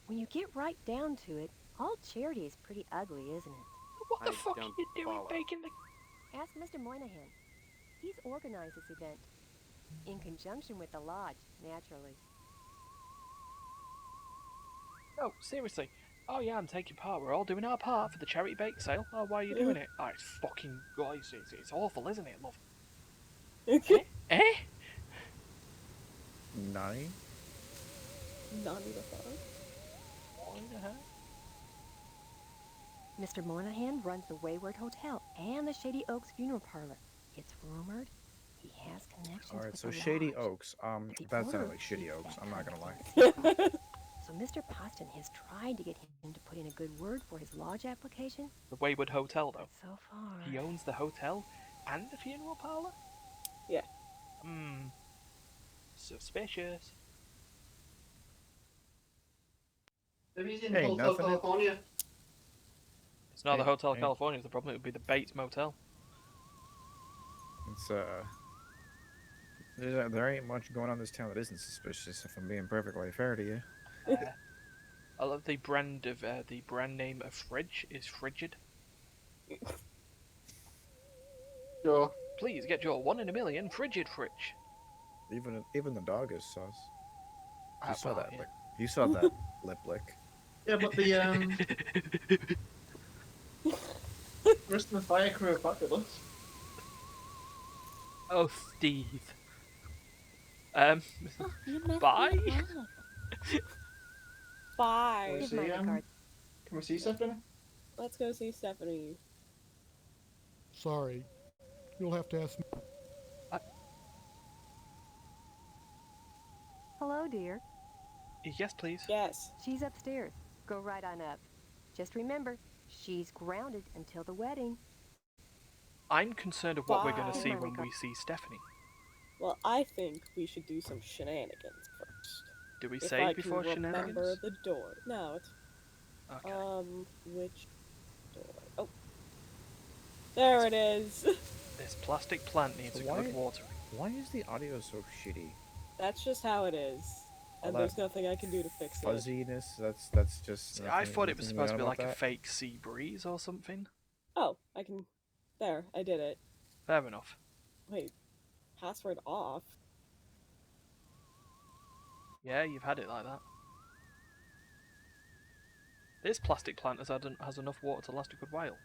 When you get right down to it, all charity is pretty ugly, isn't it? What the fuck are you doing baking the... Ask Mr. Moynihan. He's organized this event. In conjunction with the lodge, naturally. Oh, seriously. Oh yeah, I'm taking part. We're all doing our part for the charity bake sale. Oh, why are you doing it? Oh, it's fucking... guys, it's awful, isn't it, love? Eh? Nani? Nani the fuck? Mr. Moynihan runs the Wayward Hotel and the Shady Oaks Funeral Parlor. It's rumored he has connections Alright, with so the Shady lodge. Oaks. That sounded like Shitty Oaks, I'm not gonna lie. So Mr. Poston has tried to get him to put in a good word for his lodge application. The Wayward Hotel, though. So far. He owns the hotel and the funeral parlor? Yeah. Suspicious. Maybe he's in Hey, Hotel nothing. California. It's not the Hey, Hotel hey. California. The problem would be the Bates Motel. It's there ain't much going on in this town that isn't suspicious, if I'm being perfectly fair to you. I love the brand name of fridge is Frigid. Sure. Please get your 1 in a million Frigid fridge. Even the dog is sus. You saw well, that yeah. lick. You saw that lip lick. Yeah, but the rest of the fire crew are fabulous. Oh, Steve. Bye. Bye. Can we Here's see, my card. Can we see Stephanie? Let's go see Stephanie. Sorry, you'll have to ask me. Hello, dear. Yes, please. Yes. She's upstairs. Go right on up. Just remember, she's grounded until the wedding. I'm concerned of what we're going to Bye. see when we see Stephanie. Well, I think we should do some shenanigans first. Do we If say I before can remember shenanigans? the door. No, it's Okay. which door? Oh, there it is. This plastic plant needs a good watering. Why is the audio so shitty? That's just how it is, and All there's that nothing I can do to fix it. Fuzziness. That's just. See, I thought it was nothing supposed to be about like a that? fake sea breeze or something. Oh, I can. There, I did it. Fair enough. Wait, password off. Yeah, you've had it like that. This plastic plant has enough water to last a good while.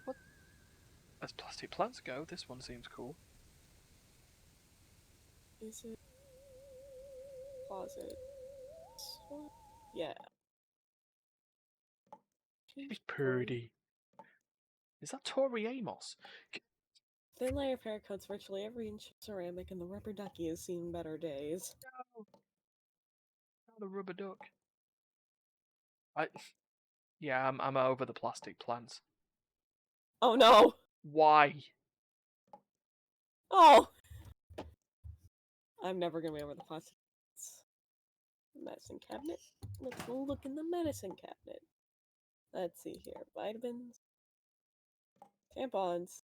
What? As plastic plants go, this one seems cool. Is it closet? This one? Yeah. She's pretty. Is that Tori Amos? Thin layer of hair coats virtually every inch of ceramic, and the rubber ducky has seen better days. No, not a rubber duck. Yeah, I'm over the plastic plants. Oh no! Why? Oh! I'm never gonna be over the plastic medicine cabinet. Let's go look in the medicine cabinet. Let's see here. Vitamins. Tampons.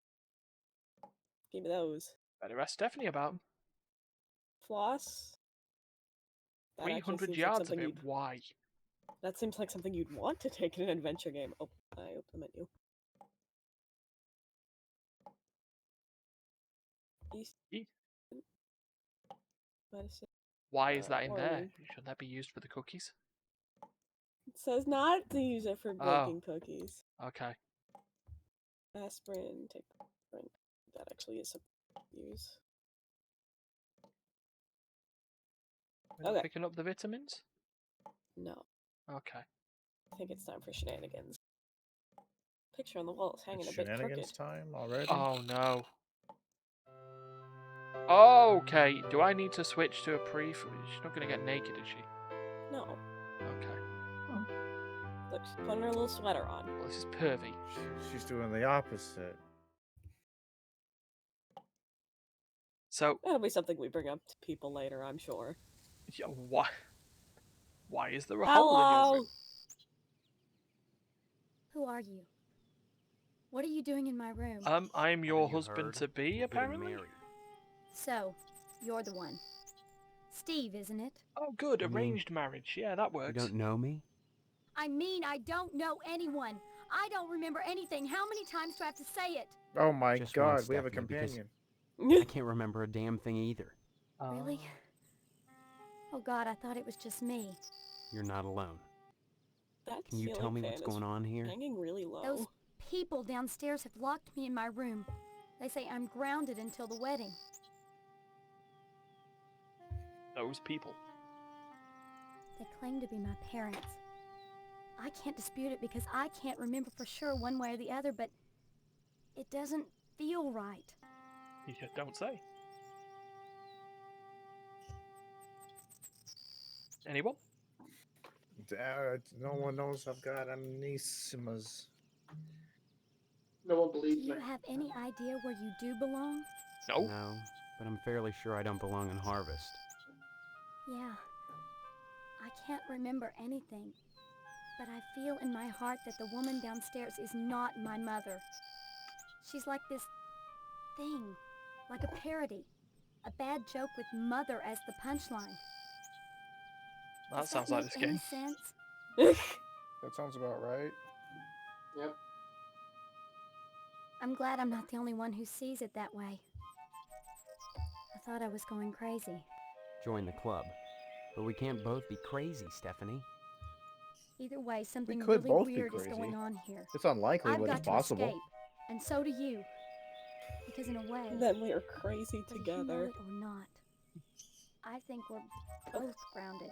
Give me those. Better ask Stephanie about 'em. Floss. That actually 300 seems yards like something of it. you'd... Why? That seems like something you'd want to take in an adventure game. Oh, I open the menu. East. Medicine. Why is that in there? Warning. Should that be used for the cookies? It says not to use it for baking cookies. Okay. Aspirin, take drink. That actually is something to use. Okay. Picking up the vitamins? No. Okay. I think it's time for shenanigans. Picture on the wall is hanging It's a bit shenanigans crooked. time already? Oh no. Okay, do I need to switch to a pre-food? She's not going to get naked, is she? No. Okay. Look, she's putting her little sweater on. Well, this is pervy. She's doing the opposite. So... That'll be something we bring up to people later, I'm sure. Yeah, why? Why is there a hole in your room? Who are you? What are you doing in my room? I'm your husband-to-be, apparently? So, you're the one. Steve, isn't it? Oh, good. Arranged marriage. Yeah, that works. You don't know me? I mean, I don't know anyone. I don't remember anything. How many times do I have to say it? Oh my Just god, once, we have a Stephanie, because companion. I can't remember a damn thing either. Really? Oh god, I thought it was just me. You're not alone. That Can you tell ceiling me fan what's is going on here? hanging really low. Those people downstairs have locked me in my room. They say I'm grounded until the wedding. Those people. They claim to be my parents. I can't dispute it because I can't remember for sure one way or the other, but it doesn't feel right. Yeah, don't say. Anyone? No one knows I've got amnesimas. No one believes Do me. you have any idea where you do belong? No. No, but I'm fairly sure I don't belong in Harvest. Yeah. I can't remember anything, but I feel in my heart that the woman downstairs is not my mother. She's like this thing, like a parody. A bad joke with mother as the punchline. That Does sounds that like make this any game. sense? That sounds about right. Yep. I'm glad I'm not the only one who sees it that way. I thought I was going crazy. Join the club. But we can't both be crazy, Stephanie. Either way, something could really both be weird is crazy. going on here. It's unlikely, I've but got it's to possible. escape, and so do you. Because in a way, Then we are crazy whether you know together. it or not, I think we're both grounded.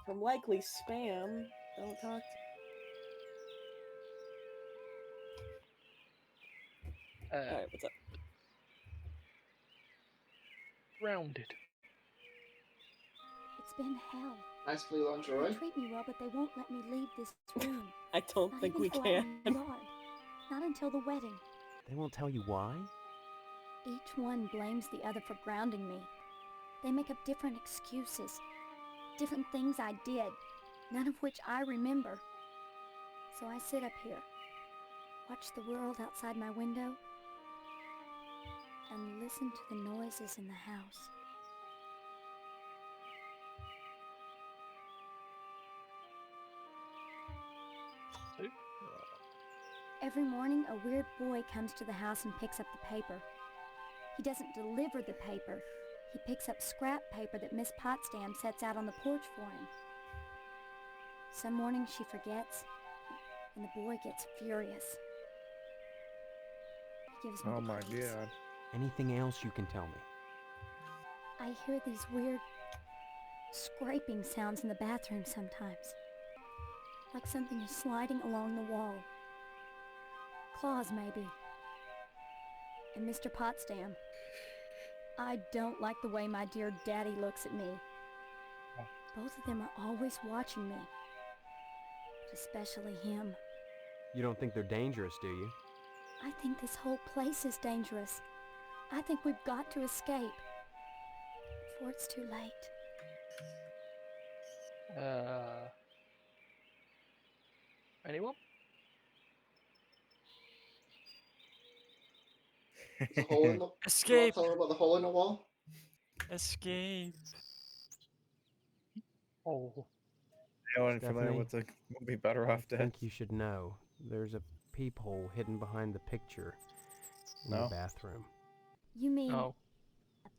From likely spam. Don't talk to... Alright, what's up? Grounded. It's been hell. Nice blue lingerie. They treat me well, but they won't let me leave this room. I don't Not think even we go out can. in the yard. Not until the wedding. They won't tell you why? Each one blames the other for grounding me. They make up different excuses. Different things I did, none of which I remember. So I sit up here, watch the world outside my window, and listen to the noises in the house. Every morning, a weird boy comes to the house and picks up the paper. He doesn't deliver the paper. He picks up scrap paper that Miss Potsdam sets out on the porch for him. Some mornings she forgets, and the boy gets furious. gives me Oh the my creeps. god. Anything else you can tell me? I hear these weird scraping sounds in the bathroom sometimes. Like something is sliding along the wall. Claws, maybe. And Mr. Potsdam. I don't like the way my dear daddy looks at me. Both of them are always watching me. But especially him. You don't think they're dangerous, do you? I think this whole place is dangerous. I think we've got to escape. Before it's too late. Anyone? There's a hole in the... Escape! Tell me about the hole in the wall. Escape. Oh. Anyone familiar Stephanie, with the movie Better Off I Dead? think you should know. There's a peephole hidden behind the picture in No. the bathroom. You mean Oh.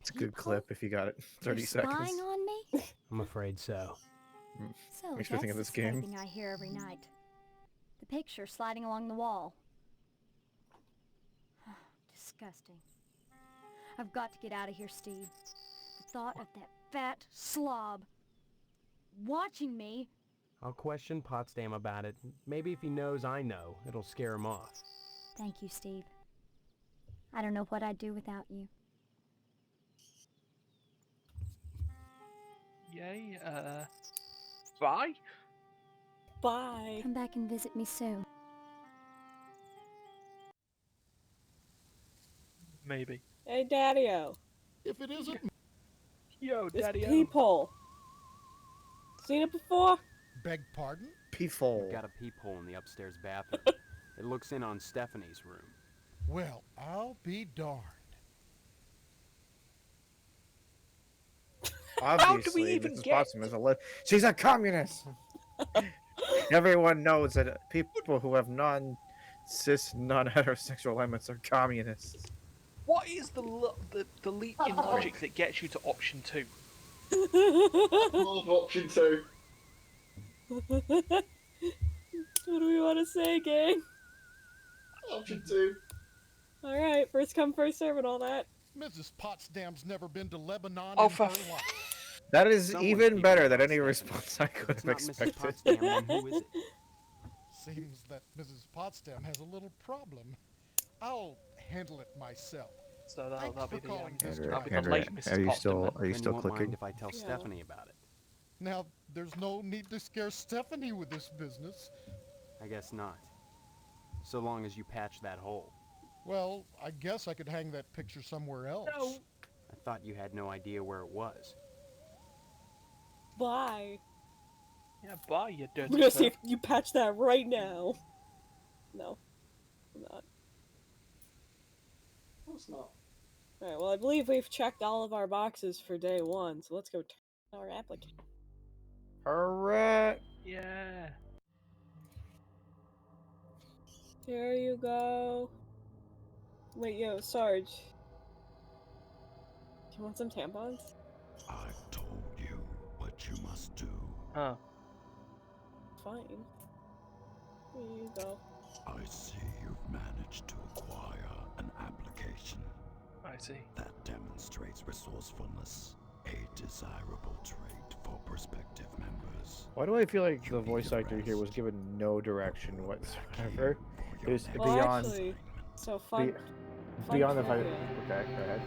It's a good clip if you got it. 30 you're seconds. spying on me? I'm afraid so. So Makes me think of that's this the game. scraping I hear every night. The picture sliding along the wall. Disgusting. I've got to get out of here, Steve. The thought of that fat slob watching me. I'll question Potsdam about it. Maybe if he knows I know, it'll scare him off. Thank you, Steve. I don't know what I'd do without you. Yay, bye? Bye. Come back and visit me soon. Maybe. Hey, Daddy-O. If it isn't Yo, This Daddy-O. peephole. Seen it before? beg pardon? Peephole. We've got a peephole in the upstairs bathroom. It looks in on Stephanie's room. Well, I'll be darned. Obviously, even Mrs. get- Potsdam is a she's a communist. Everyone knows that people who have non-cis, non-heterosexual elements are communists. What is the leap in logic that gets you to option 2? Love option 2. What do we want to say, gang? Option 2. Alright, first come, first serve and all that. Mrs. Potsdam's never been to Lebanon Oh, in for her life. That is Someone's even keeping better an than eye any on response I could It's have not Mrs. expected. Potsdam, then who is it? Seems that Mrs. Potsdam has a little problem. I'll handle it myself. So that'll Thanks be for the, calling, Andrew, that'll be the Andrew, late Mrs. are you Potsdam still then. are you Then still won't clicking? mind if I tell Yeah. Stephanie about it. Now, there's no need to scare Stephanie with this business. I guess not. So long as you patch that hole. Well, I guess I could hang that picture somewhere else. No. I thought you had no idea where it was. Bye. Yeah, bye, you dirty I'm gonna see perv. if you patch that right now. No. I'm not. No, it's not. Alright, well, I believe we've checked all of our boxes for day 1, so let's go turn our application. Alright. Yeah. There you go. Wait, yo, Sarge. Do you want some tampons? I've told you what you must do. Huh. Fine. There you go. I see you've managed to acquire an application. I see. That demonstrates resourcefulness, a desirable trait for prospective members. Why do I feel like the voice actor here was given no direction whatsoever? It was Well, beyond actually, so fun. fun beyond the fight. trivia. Okay, go ahead.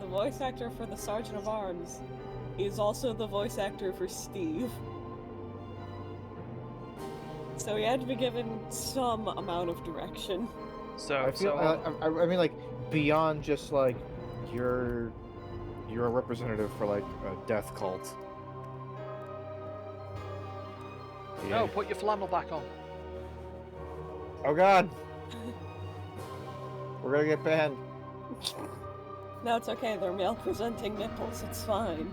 The voice actor for the Sergeant of Arms is also the voice actor for Steve. So he had to be given some amount of direction. So, I feel. I mean, like beyond just like you're a representative for like a death cult. No, put your flannel back on. Oh God. We're gonna get banned. No, it's okay, they're male presenting nipples, it's fine.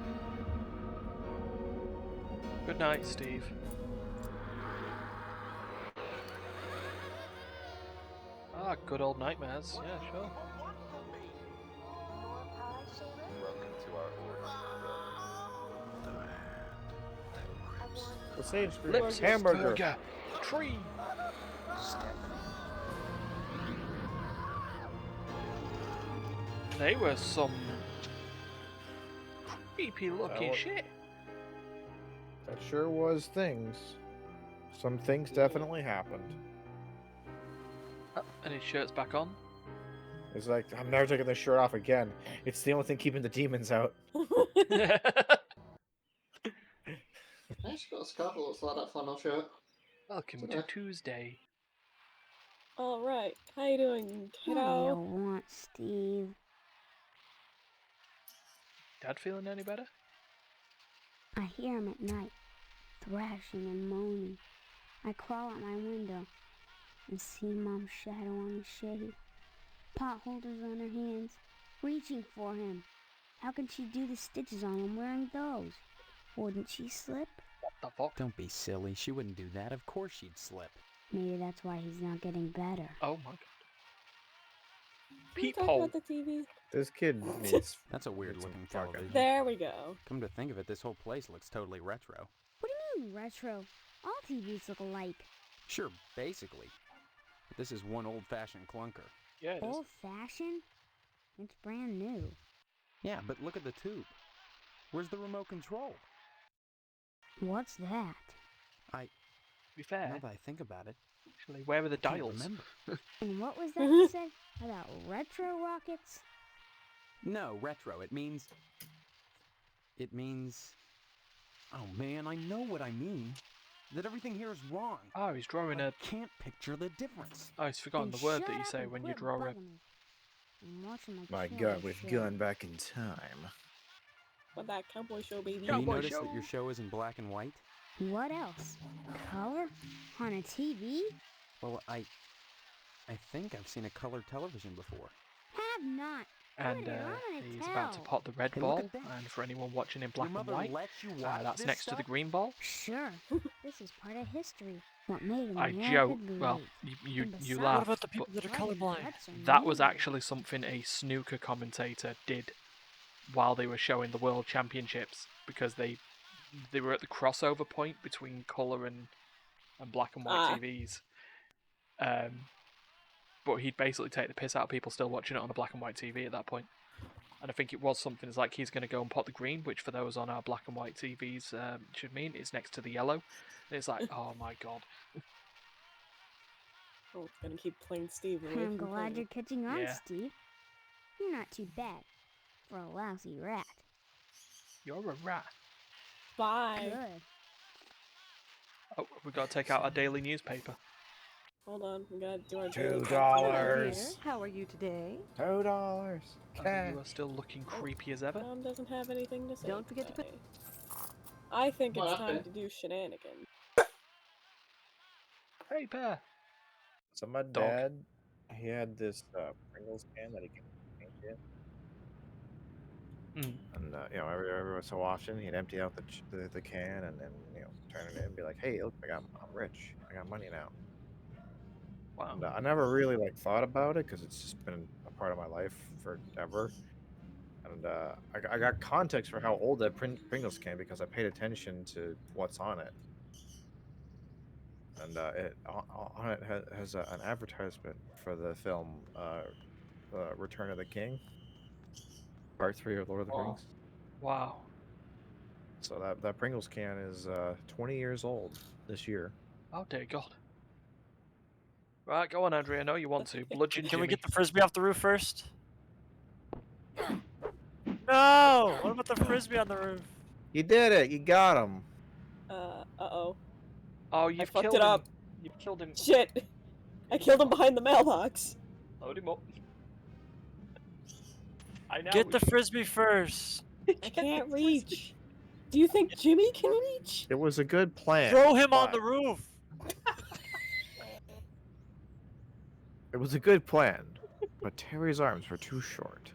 Good night, Steve. Ah, good old nightmares. Yeah, sure. Welcome to our The Sage Lips hamburger. burger. Tree. They were some creepy looking shit. That sure was things. Some things definitely happened. And his shirt's back on. It's like, I'm never taking this shirt off again. It's the only thing keeping the demons out. I actually got a scarf that looks like that flannel shirt. Welcome to Tuesday. Alright, how you doing, What do kiddo? you want, Steve? Dad feeling any better? I hear him at night, thrashing and moaning. I crawl out my window and see Mom's shadow on the shade. Pot holders on her hands, reaching for him. How can she do the stitches on him wearing those? Wouldn't she slip? What the fuck? Don't be silly. She wouldn't do that. Of course she'd slip. Maybe that's why he's not getting better. Oh my god. Can we talk Peephole. about the TV? This kid needs. That's a weird looking television. There we go. Come to think of it, this whole place looks totally retro. What do you mean, retro? All TVs look alike. Sure, basically. But this is one old-fashioned clunker. Yeah, it is. Old-fashioned? It's brand new. Yeah, but look at the tube. Where's the remote control? What's that? To be fair, Now that I think about it, actually, where are the I can't dials? remember. And what was that you said about retro rockets? No, retro. It means... Oh man, I know what I mean. That everything here is wrong. Oh, he's drawing I a... can't picture the difference. Oh, he's forgotten Then the word shut that you up say and when you quit draw a... bugging me. I'm watching My cowboy god, we've show. gone back in time. What that cowboy show, baby? Have you noticed that your show is in black and white? What else? Color? On a TV? Well, I think I've seen a colored television before. Have not. And Put it on and he's about to tell. pot the red Hey, look ball. at that. And for anyone watching in black Your and mother white, lets you watch that's this next to stuff? the green ball. Sure. This is part of history. What made I America joke. great. Well, you And you besides, laugh. What about the people that are blood and colorblind? guts are That was new. actually something a snooker commentator did while they were showing the World Championships, because they were at the crossover point between colour and black and white TVs. But he'd basically take the piss out of people still watching it on a black and white TV at that point. And I think it was something as like he's going to go and pot the green, which for those on our black and white TVs should mean is next to the yellow. And it's like, oh my god. Oh, it's gonna keep playing Steve. away I'm from glad playing. you're catching on, Yeah. Steve. You're not too bad for a lousy rat. You're a rat. Bye. Good. Oh, we've got to take out our daily newspaper. Hold on, we gotta do our $2. How are you today? $2. Oh, Okay. you are still looking creepy as ever. Mom doesn't have anything to say. Don't forget to put- today. I think it's What time happened? to do shenanigans. Paper. So my dad, he had this Pringles can that he can paint in. Mm. And you know, every so often he'd empty out the can and then turn it in and be like, "Hey, look, I'm rich. I got money now." Wow. And, I never really thought about it because it's just been a part of my life forever. And I got context for how old that Pringles can because I paid attention to what's on it. And it on it has an advertisement for the film Return of the King, Part 3 of Lord of the Rings. Wow. So that Pringles can is 20 years old this year. Oh dear God. Right, go on, Andrea. I know you want to. Bludgeon Can we Jimmy. get the frisbee off the roof first? No! What about the frisbee on the roof? You did it. You got him. Uh-oh. Oh, you've fucked killed it up. him. You've killed him. Shit! I killed him behind the mailbox. Load him up. I know. Get the frisbee first. I can't reach. Do you think Jimmy can reach? It was a good plan. Throw him on but the roof. It was a good plan, but Terry's arms were too short.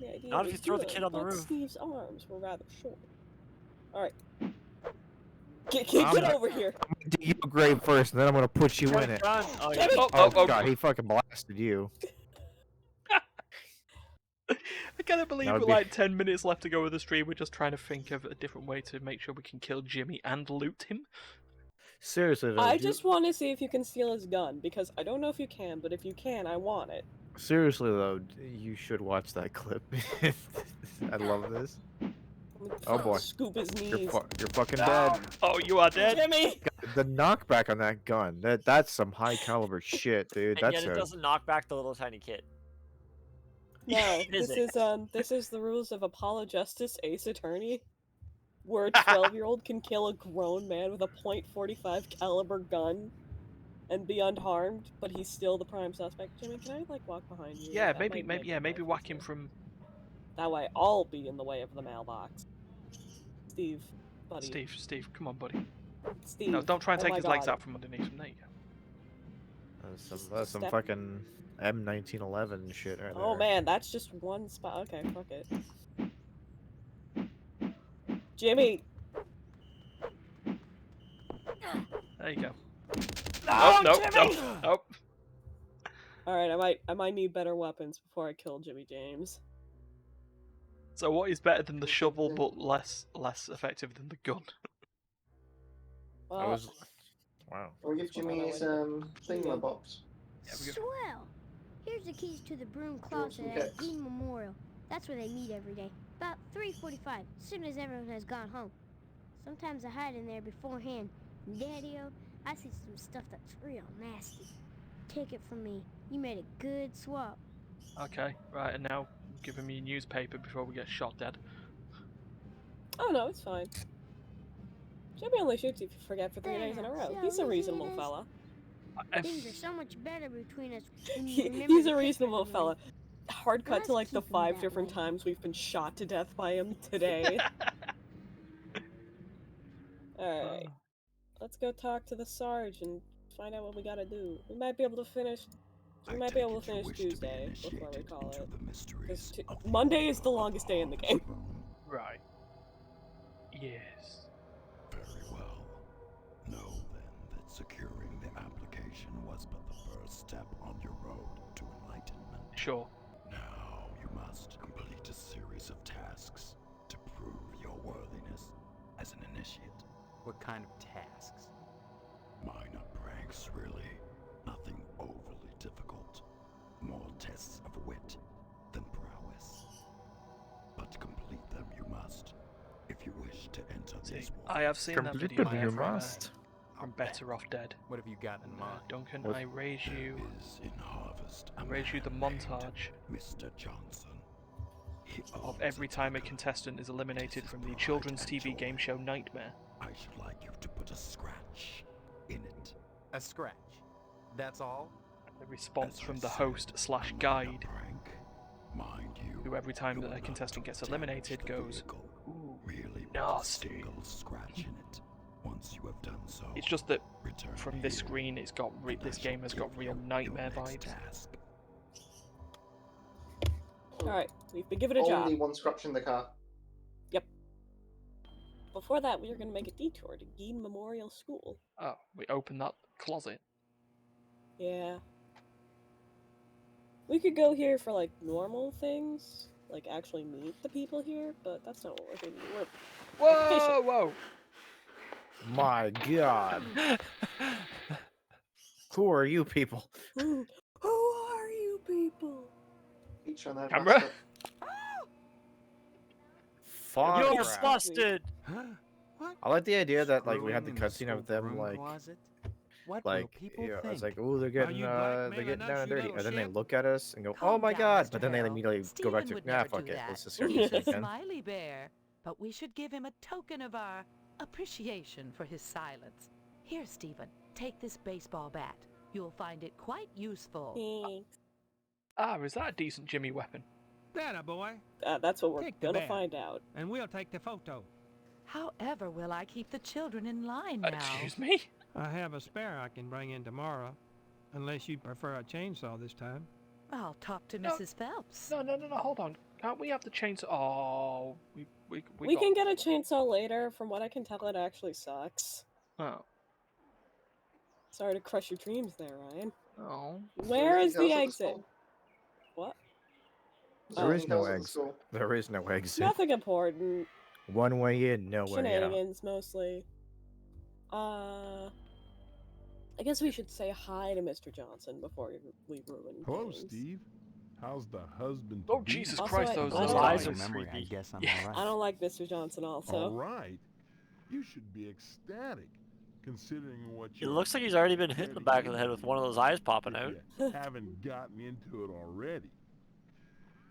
The idea Not if was you throw the good, kid on the but roof. Steve's arms were rather short. Alright. Get I'm gonna- over here. I'm gonna dig you a grave first, and then I'm gonna put you in it. John. Oh, yeah. Jimmy! Oh God, he fucking blasted you. I can't believe That would with be- like 10 minutes left to go with the stream, we're just trying to think of a different way to make sure we can kill Jimmy and loot him. Seriously, though, I do you- just want to see if you can steal his gun, because I don't know if you can, but if you can, I want it. Seriously though, you should watch that clip. I love this. Oh boy. Scoop his You're, knees. you're fucking dead. No! Oh, you are dead. Jimmy! The knockback on that gun, that's some high caliber shit, dude. And That's yet it doesn't knock back the little tiny kid. No, Physics. this is the rules of Apollo Justice Ace Attorney, where a 12-year-old can kill a grown man with a .45 caliber gun and be unharmed, but he's still the prime suspect. Jimmy, can I like walk behind you? Yeah, That maybe might make maybe life whack him easier. from. That way I'll be in the way of the mailbox. Steve, buddy. Steve, come on, buddy. Steve. No, don't try and oh take my his legs God. out from underneath him. There you go. That's some Step- fucking M1911 shit right there. Oh man, that's just one spot. Okay, fuck it. Jimmy. There you go. No, nope, Jimmy! nope. All right, I might need better weapons before I kill Jimmy James. So what is better than the shovel but less effective than the gun? Well, Wow. We'll give Jimmy his thingamabox. Swell! Here's the keys to the broom want some closet at cakes? Dean Memorial. That's where they meet every day. About 3:45, as soon as everyone has gone home. Sometimes I hide in there beforehand. Daddy-o, I see some stuff that's real nasty. Take it from me. You made a good swap. Okay, right, and now give him your newspaper before we get shot dead. oh no, it's fine. Jimmy only shoots if you forget for 3 days in a row. He's a reasonable fella. Things are so much better between us when you He's remember a the picture reasonable we fella. Hard cut to like the keep him 5 that different way. times we've been shot to death by him today. Alright. Let's go talk to the Sarge and find out what we gotta do. We might be able to finish. We might be able to finish Tuesday before we call it. 'Cause Monday is the longest day in the game. Right. Yes. Very well. Know then that securing the application was but the first step on your road to enlightenment. Sure. Now you must complete a series of tasks to prove your worthiness as an initiate. What kind of tasks? Minor pranks, really. Nothing overly difficult. More tests of wit than prowess. But to complete them you must, if you wish to enter this world. I have seen that Complete video them, there you from, must. from Better Off Dead. What have you got in mind? Duncan, What? I raise you. Is in Harvest I a raise you the man named montage Mr. Johnson. He of owns every a time a dugout. contestant is eliminated from the Pride children's and TV joy. game show Nightmare. I should like you to put a scratch in it. A scratch. That's all? A response As I from the said, host slash a minor guide, prank. Mind you, who every time you that will a not contestant gets damage eliminated the goes, vehicle. ooh, Really put nasty. a single scratch in it. Once you have done so, It's just that return from this here, screen, it's got and I this shall game has got give real you nightmare your next vibes. task. Alright, we've been given a job. Only one scratch in the car. Before that, we are going to make a detour to Gein Memorial School. Oh, we open that closet. Yeah. We could go here for like normal things, like actually meet the people here, but that's not what we're doing. We're Whoa, whoa! My God. Who are you people? Who are you people? Each on that Camera? master. Fuck. You're crap. busted. Huh? What? I like the idea that like we Screwing had the in cutscene school of them broom like closet? What will like people you know, think? it's like oh they're getting you they're blackmailing getting us, down and you dirty, little and then they shit? look at us and go oh Calm my down, God, Mr. but then they Harrell. immediately go Stephen back to would nah never fuck do it, that. let's just start He's this a again. smiley bear, but we should give him a token of our appreciation for his silence. Here, Stephen, take this baseball bat. You'll find it quite useful. Thanks. Ah, is that a decent Jimmy weapon? That boy. That's what we're Take the gonna bat. find out. And we'll take the photo. However will I keep the children in line now? Excuse me? I have a spare I can bring in tomorrow. Unless you prefer a chainsaw this time. I'll talk to No. Mrs. Phelps. No, hold on. Can't we have the chainsaw? Oh, we We got... can get a chainsaw later. From what I can tell, it actually sucks. Oh. Sorry to crush your dreams there, Ryan. Oh. Where is the Anything else at the exit? school? What? There is Anything no else at the exit. school? There is no exit. Nothing important. One way in, no way out. Shenanigans, mostly. I guess we should say hi to Mr. Johnson before we ruin Hello, things. Steve. How's the husband? Oh, Jesus Also, Christ, I- those I don't eyes like- are memory, I creepy. guess I'm Yeah. alright. I don't like Mr. Johnson also. All right. You should be ecstatic, considering what It you. looks like he's already been hit in the back of the head with one of those eyes popping out. You haven't gotten into it already.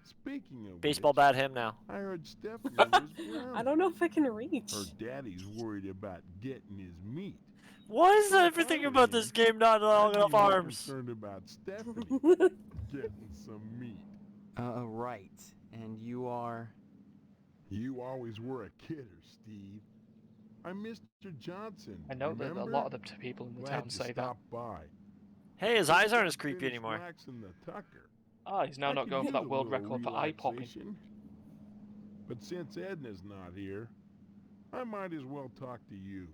Speaking of Baseball which, bat him now. I heard Stephanie was grounded. I don't know if I can reach. Her daddy's worried about getting his meat. Why is everything about this game not long enough arms? Concerned about Stephanie getting some meat. Right. And you are... You always were a kidder, Steve. I'm Mr. Johnson. I know that a remember? lot of the people in the Glad town you say that. stopped by. Hey, his eyes aren't as creepy Finished anymore. waxing the tucker. Ah, he's now I not could going for use that a world little record for eye popping. relaxation. But since Edna's not here, I might as well talk to you.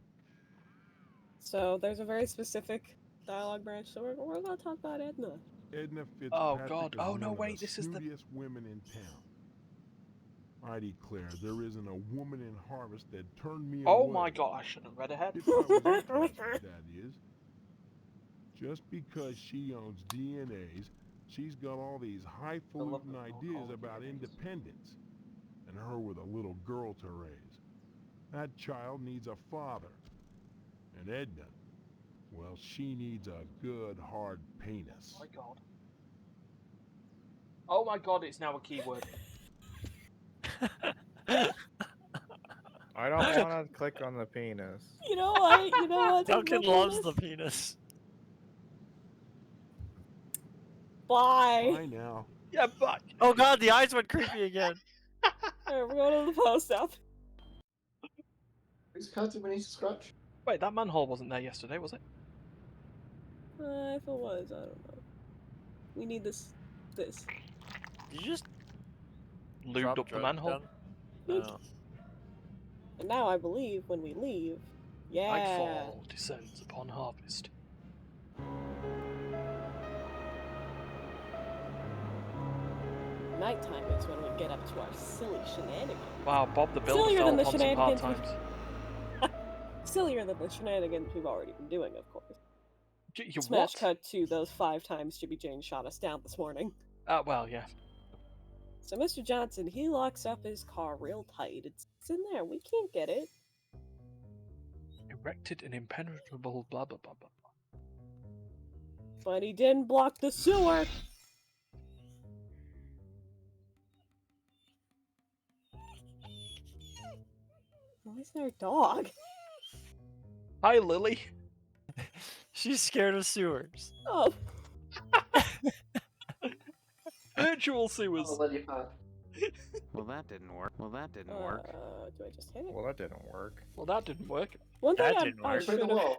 So there's a very specific dialogue branch, so we're gonna talk about Edna. Edna Fitzpatrick Oh, God. is Oh, one no, of wait, the this is the- snootiest women in town. I declare, there isn't a woman in Harvest that turned me Oh away. my God, I should have read ahead. If I was interested, that is. Just because she owns DNAs, she's got all these highfalutin ideas about independence, and her with a little girl to raise. That child needs a father. And Edna, well, she needs a good, hard penis. Oh my God. Oh my God, it's now a keyword. I don't want to click on the penis. You know what? You know what? Duncan loves the penis. Bye. Bye now. Yeah, but... Oh God, the eyes went creepy again. Alright, we're going to the post up. Who's counting we need to scratch? Wait, that manhole wasn't there yesterday, was it? If it was, I don't know. We need this. Did you just Lubed up the manhole? No. And now I believe when we leave, yeah. Nightfall descends upon harvest. Nighttime is when we get up to our silly shenanigans. Wow, Bob the Builder Sillier fell than the upon some hard shenanigans. times. Sillier than the shenanigans we've already been doing, of course. You Smash what? cut to those 5 times Jimmy Jane shot us down this morning. Well, yeah. So Mr. Johnson, he locks up his car real tight. It's in there. We can't get it. Erected an impenetrable blah blah blah blah. But he didn't block the sewer. Why is there a dog? Hi, Lily. She's scared of sewers. Oh. Virtual sewers. Oh, lily pad. Well, that didn't work. Well, that didn't work. Do I just hit it? Well, that didn't work. Well, that didn't work. One thing That I didn't work. should have.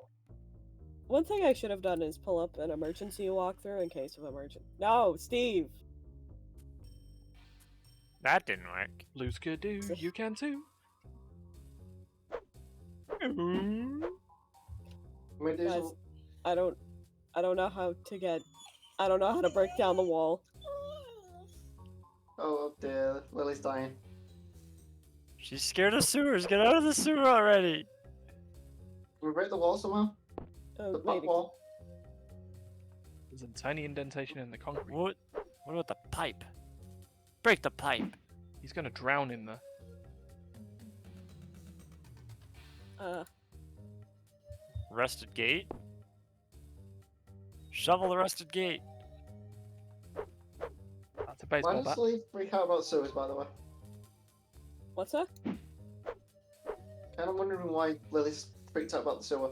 One thing I should have done is pull up an emergency walkthrough in case of emergency. No, Steve. That didn't work. Lose could do, you can too. Guys, I don't know how to get. I don't know how to break down the wall. Oh dear, Lily's dying. She's scared of sewers. Get out of the sewer already. Can we break the wall somehow? Oh, The back wall. There's a tiny indentation in the concrete. What about the pipe? Break the pipe. He's gonna drown in there. Rusted gate. Shovel the rusted gate. That's a Why baseball does bat. Lily freak out about sewers, by the way? What's that? Kind of wondering why Lily's freaked out about the sewer.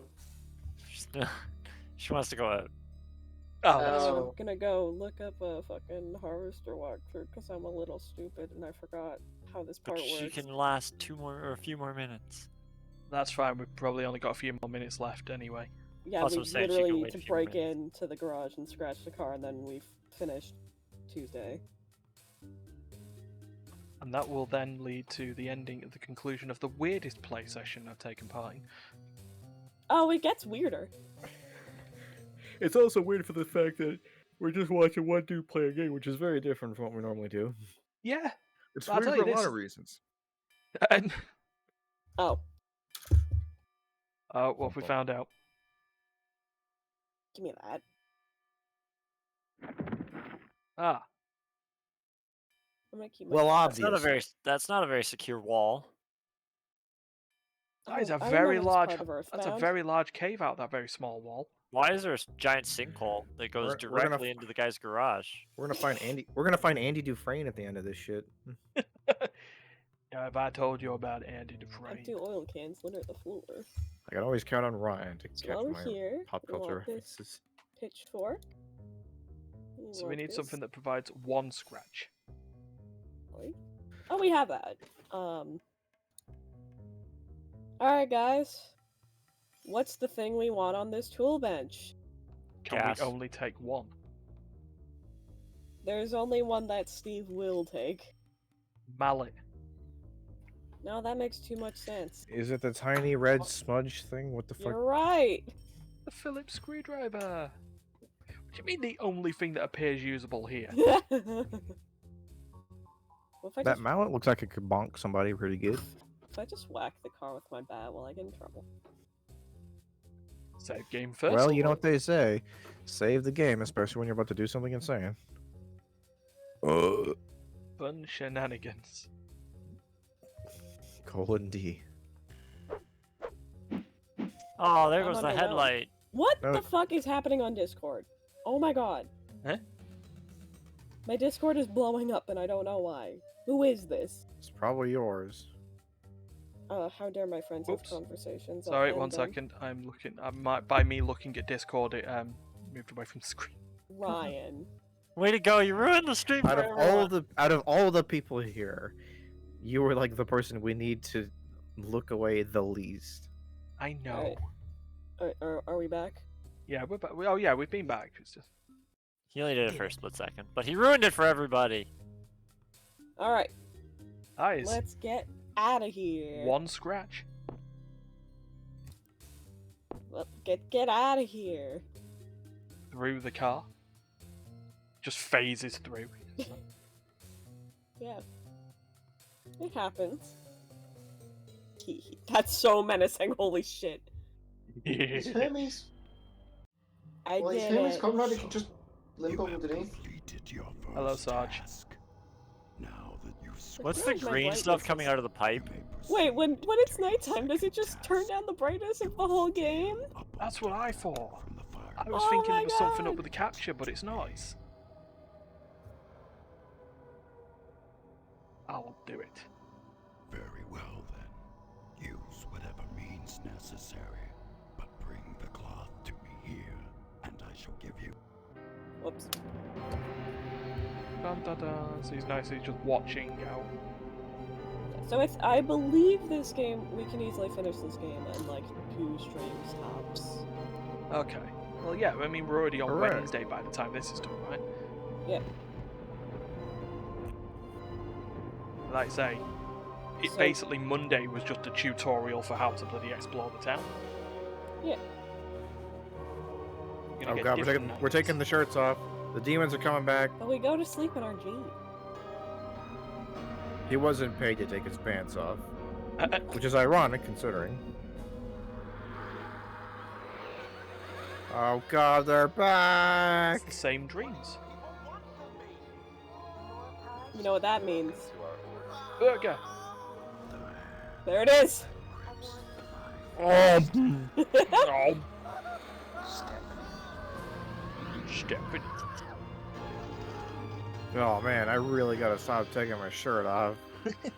She wants to go out. I'm gonna go look up a fucking harvester walkthrough because I'm a little stupid and I forgot how this part But she works. can last a few more minutes. That's fine. We've probably only got a few more minutes left anyway. Yeah, Plus, we I'm saying she literally can need wait to a few break minutes. into the garage and scratch the car, and then we've finished Tuesday. And that will then lead to the ending of the conclusion of the weirdest play session I've taken part in. Oh, it gets weirder. It's also weird for the fact that we're just watching one dude play a game, which is very different from what we normally do. Yeah. It's I'll weird tell for you a lot this. of reasons. And Oh, what have we found out? give me that. Ah. I'm gonna keep. Well, obviously. That's not a very secure wall. That is a I very remember this large. part of That's a Earthbound. very large cave out that very small wall. Why is there a giant sinkhole that goes We're gonna directly into the guy's garage? We're gonna find Andy. We're gonna find Andy Dufresne at the end of this shit. Yeah, if I told you about Andy I Dufresne. do oil cans litter the floor. I can always count on Ryan to So catch over my here, pop we want culture this references. pitchfork. So we need something that provides 1 scratch. Oh, we have that. Alright, guys. What's the thing we want on this tool bench? Can Gas. we only take 1? There's only one that Steve will take. Mallet. No, that makes too much sense. Is it the tiny red smudge thing? What the fuck? You're right. The Phillips screwdriver. What do you mean the only thing that appears usable here? What if I That just, mallet looks like it could bonk somebody pretty good. if I just whack the car with my bat while I get in trouble? Save game first. Well, you know what they say: save the game, especially when you're about to do something insane. Fun shenanigans. Colon D. Oh, there I'm goes the underwhelmed. headlight. What No. the fuck is happening on Discord? Oh my god. Huh? My Discord is blowing up and I don't know why. Who is this? It's probably yours. How dare my friends Whoops. have conversations? Sorry, I'll one end them. second. I'm looking. By me looking at Discord, it moved away from the screen. Ryan. Way to go! You ruined the stream for everyone. Out of all the people here, you were like the person we need to look away the least. I know. Are we back? Yeah, we're back. Oh yeah, we've been back. It's just. He only did it for a split second, but he ruined it for everybody. Alright, Eyes. let's get out of here. 1 scratch. Get out of here. Through the car. Just phases through. Yeah. It happens. That's so menacing, holy shit. It's Hermes. I Well, it's did Hermes it. Conrad, he can just limp underneath. Hello, Sarge. What's feel the like my green brightness stuff is- coming out of the pipe? Wait, when it's nighttime, does it just turn down the brightness of the whole game? That's what I thought. I was Oh thinking my it was something up God. with the capture, but it's not. I'll do it. Very well then. Use whatever means necessary. But bring the cloth to me here, and I shall give you. Whoops. Dun, dun, dun. So he's nicely just watching out. So I believe this game, we can easily finish this game in like 2 streams tops. Okay. Well, yeah, I mean, we're already on Alright. Wednesday by the time this is done, right? Yeah. Like I say, So- basically Monday was just a tutorial for how to bloody explore the town. Yeah. You're gonna Oh get god, different we're taking the shirts off. The demons are coming back. But we go to sleep in our jeans. He wasn't paid to take his pants off, which is ironic considering. Oh god, they're back! It's the same dreams. You know what that means. Burger! There it is! Oh! Oh! Stephanie. Oh man, I really gotta stop taking my shirt off.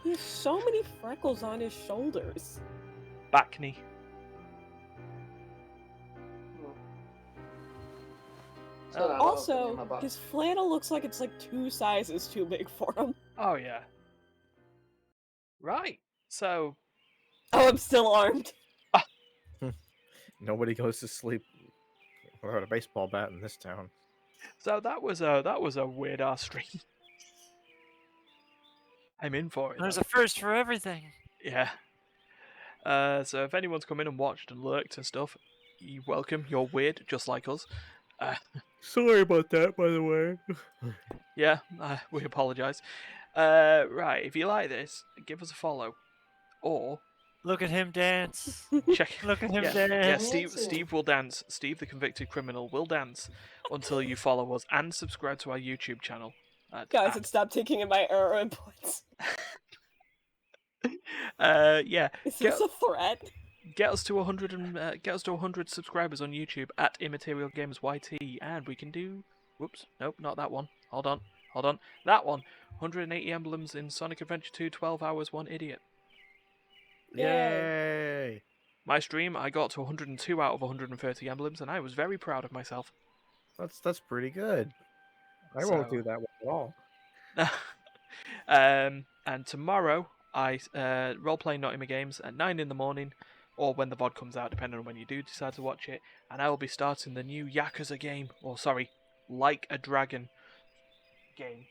He has so many freckles on his shoulders. Back knee. Also, his flannel looks like it's like 2 sizes too big for him. Oh, yeah. Right. So, Oh, I'm still armed. Nobody goes to sleep without a baseball bat in this town. that was a weird ass stream. I'm in for it. There's though. a first for everything. Yeah. So if anyone's come in and watched and lurked and stuff, you're welcome. You're weird, just like us. Sorry about that, by the way. Yeah, we apologise. Right, if you like this, give us a follow. Or Look at him dance. check. Look at him Yeah, dance. Steve will dance. Steve, the convicted criminal, will dance until you follow us and subscribe to our YouTube channel. Guys, and stop taking in my error inputs. Yeah. Is this a threat? Get us to 100 and get us to 100 subscribers on YouTube at Immaterial Games YT, and we can do. Whoops, nope, not that one. Hold on. That one. 180 emblems in Sonic Adventure 2, 12 hours, 1 idiot. Yay! My stream, I got to 102 out of 130 emblems, and I was very proud of myself. That's pretty good. I won't do that one at all. And tomorrow, I role-playing Nottingham Games at 9 in the morning, or when the VOD comes out, depending on when you do decide to watch it, and I will be starting the new Yakuza game, Like a Dragon game.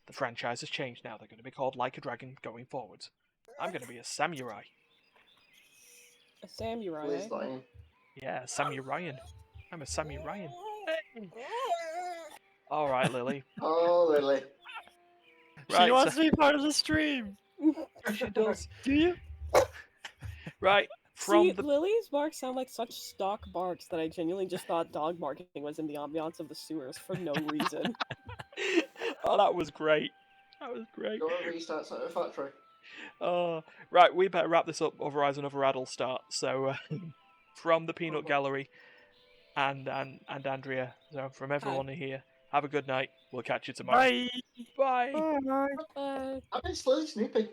The franchise has changed now. They're going to be called Like a Dragon going forwards. I'm going to be a samurai. A samurai? Please, Lion. Yeah, Samuraian. I'm a Samuraian. All right, Lily. Oh, Lily. Right, she wants to be part of the stream. She does. Do you? Right. See, Lily's barks sound like such stock barks that I genuinely just thought dog barking was in the ambiance of the sewers for no reason. Oh, that was great. That was great. Go and restart Satisfactory. Right, we better wrap this up, otherwise another ad will start. So, from the Peanut Gallery and Andrea, so from everyone here, have a good night. We'll catch you tomorrow. Bye. Bye. Bye. I miss Lily Snoopy.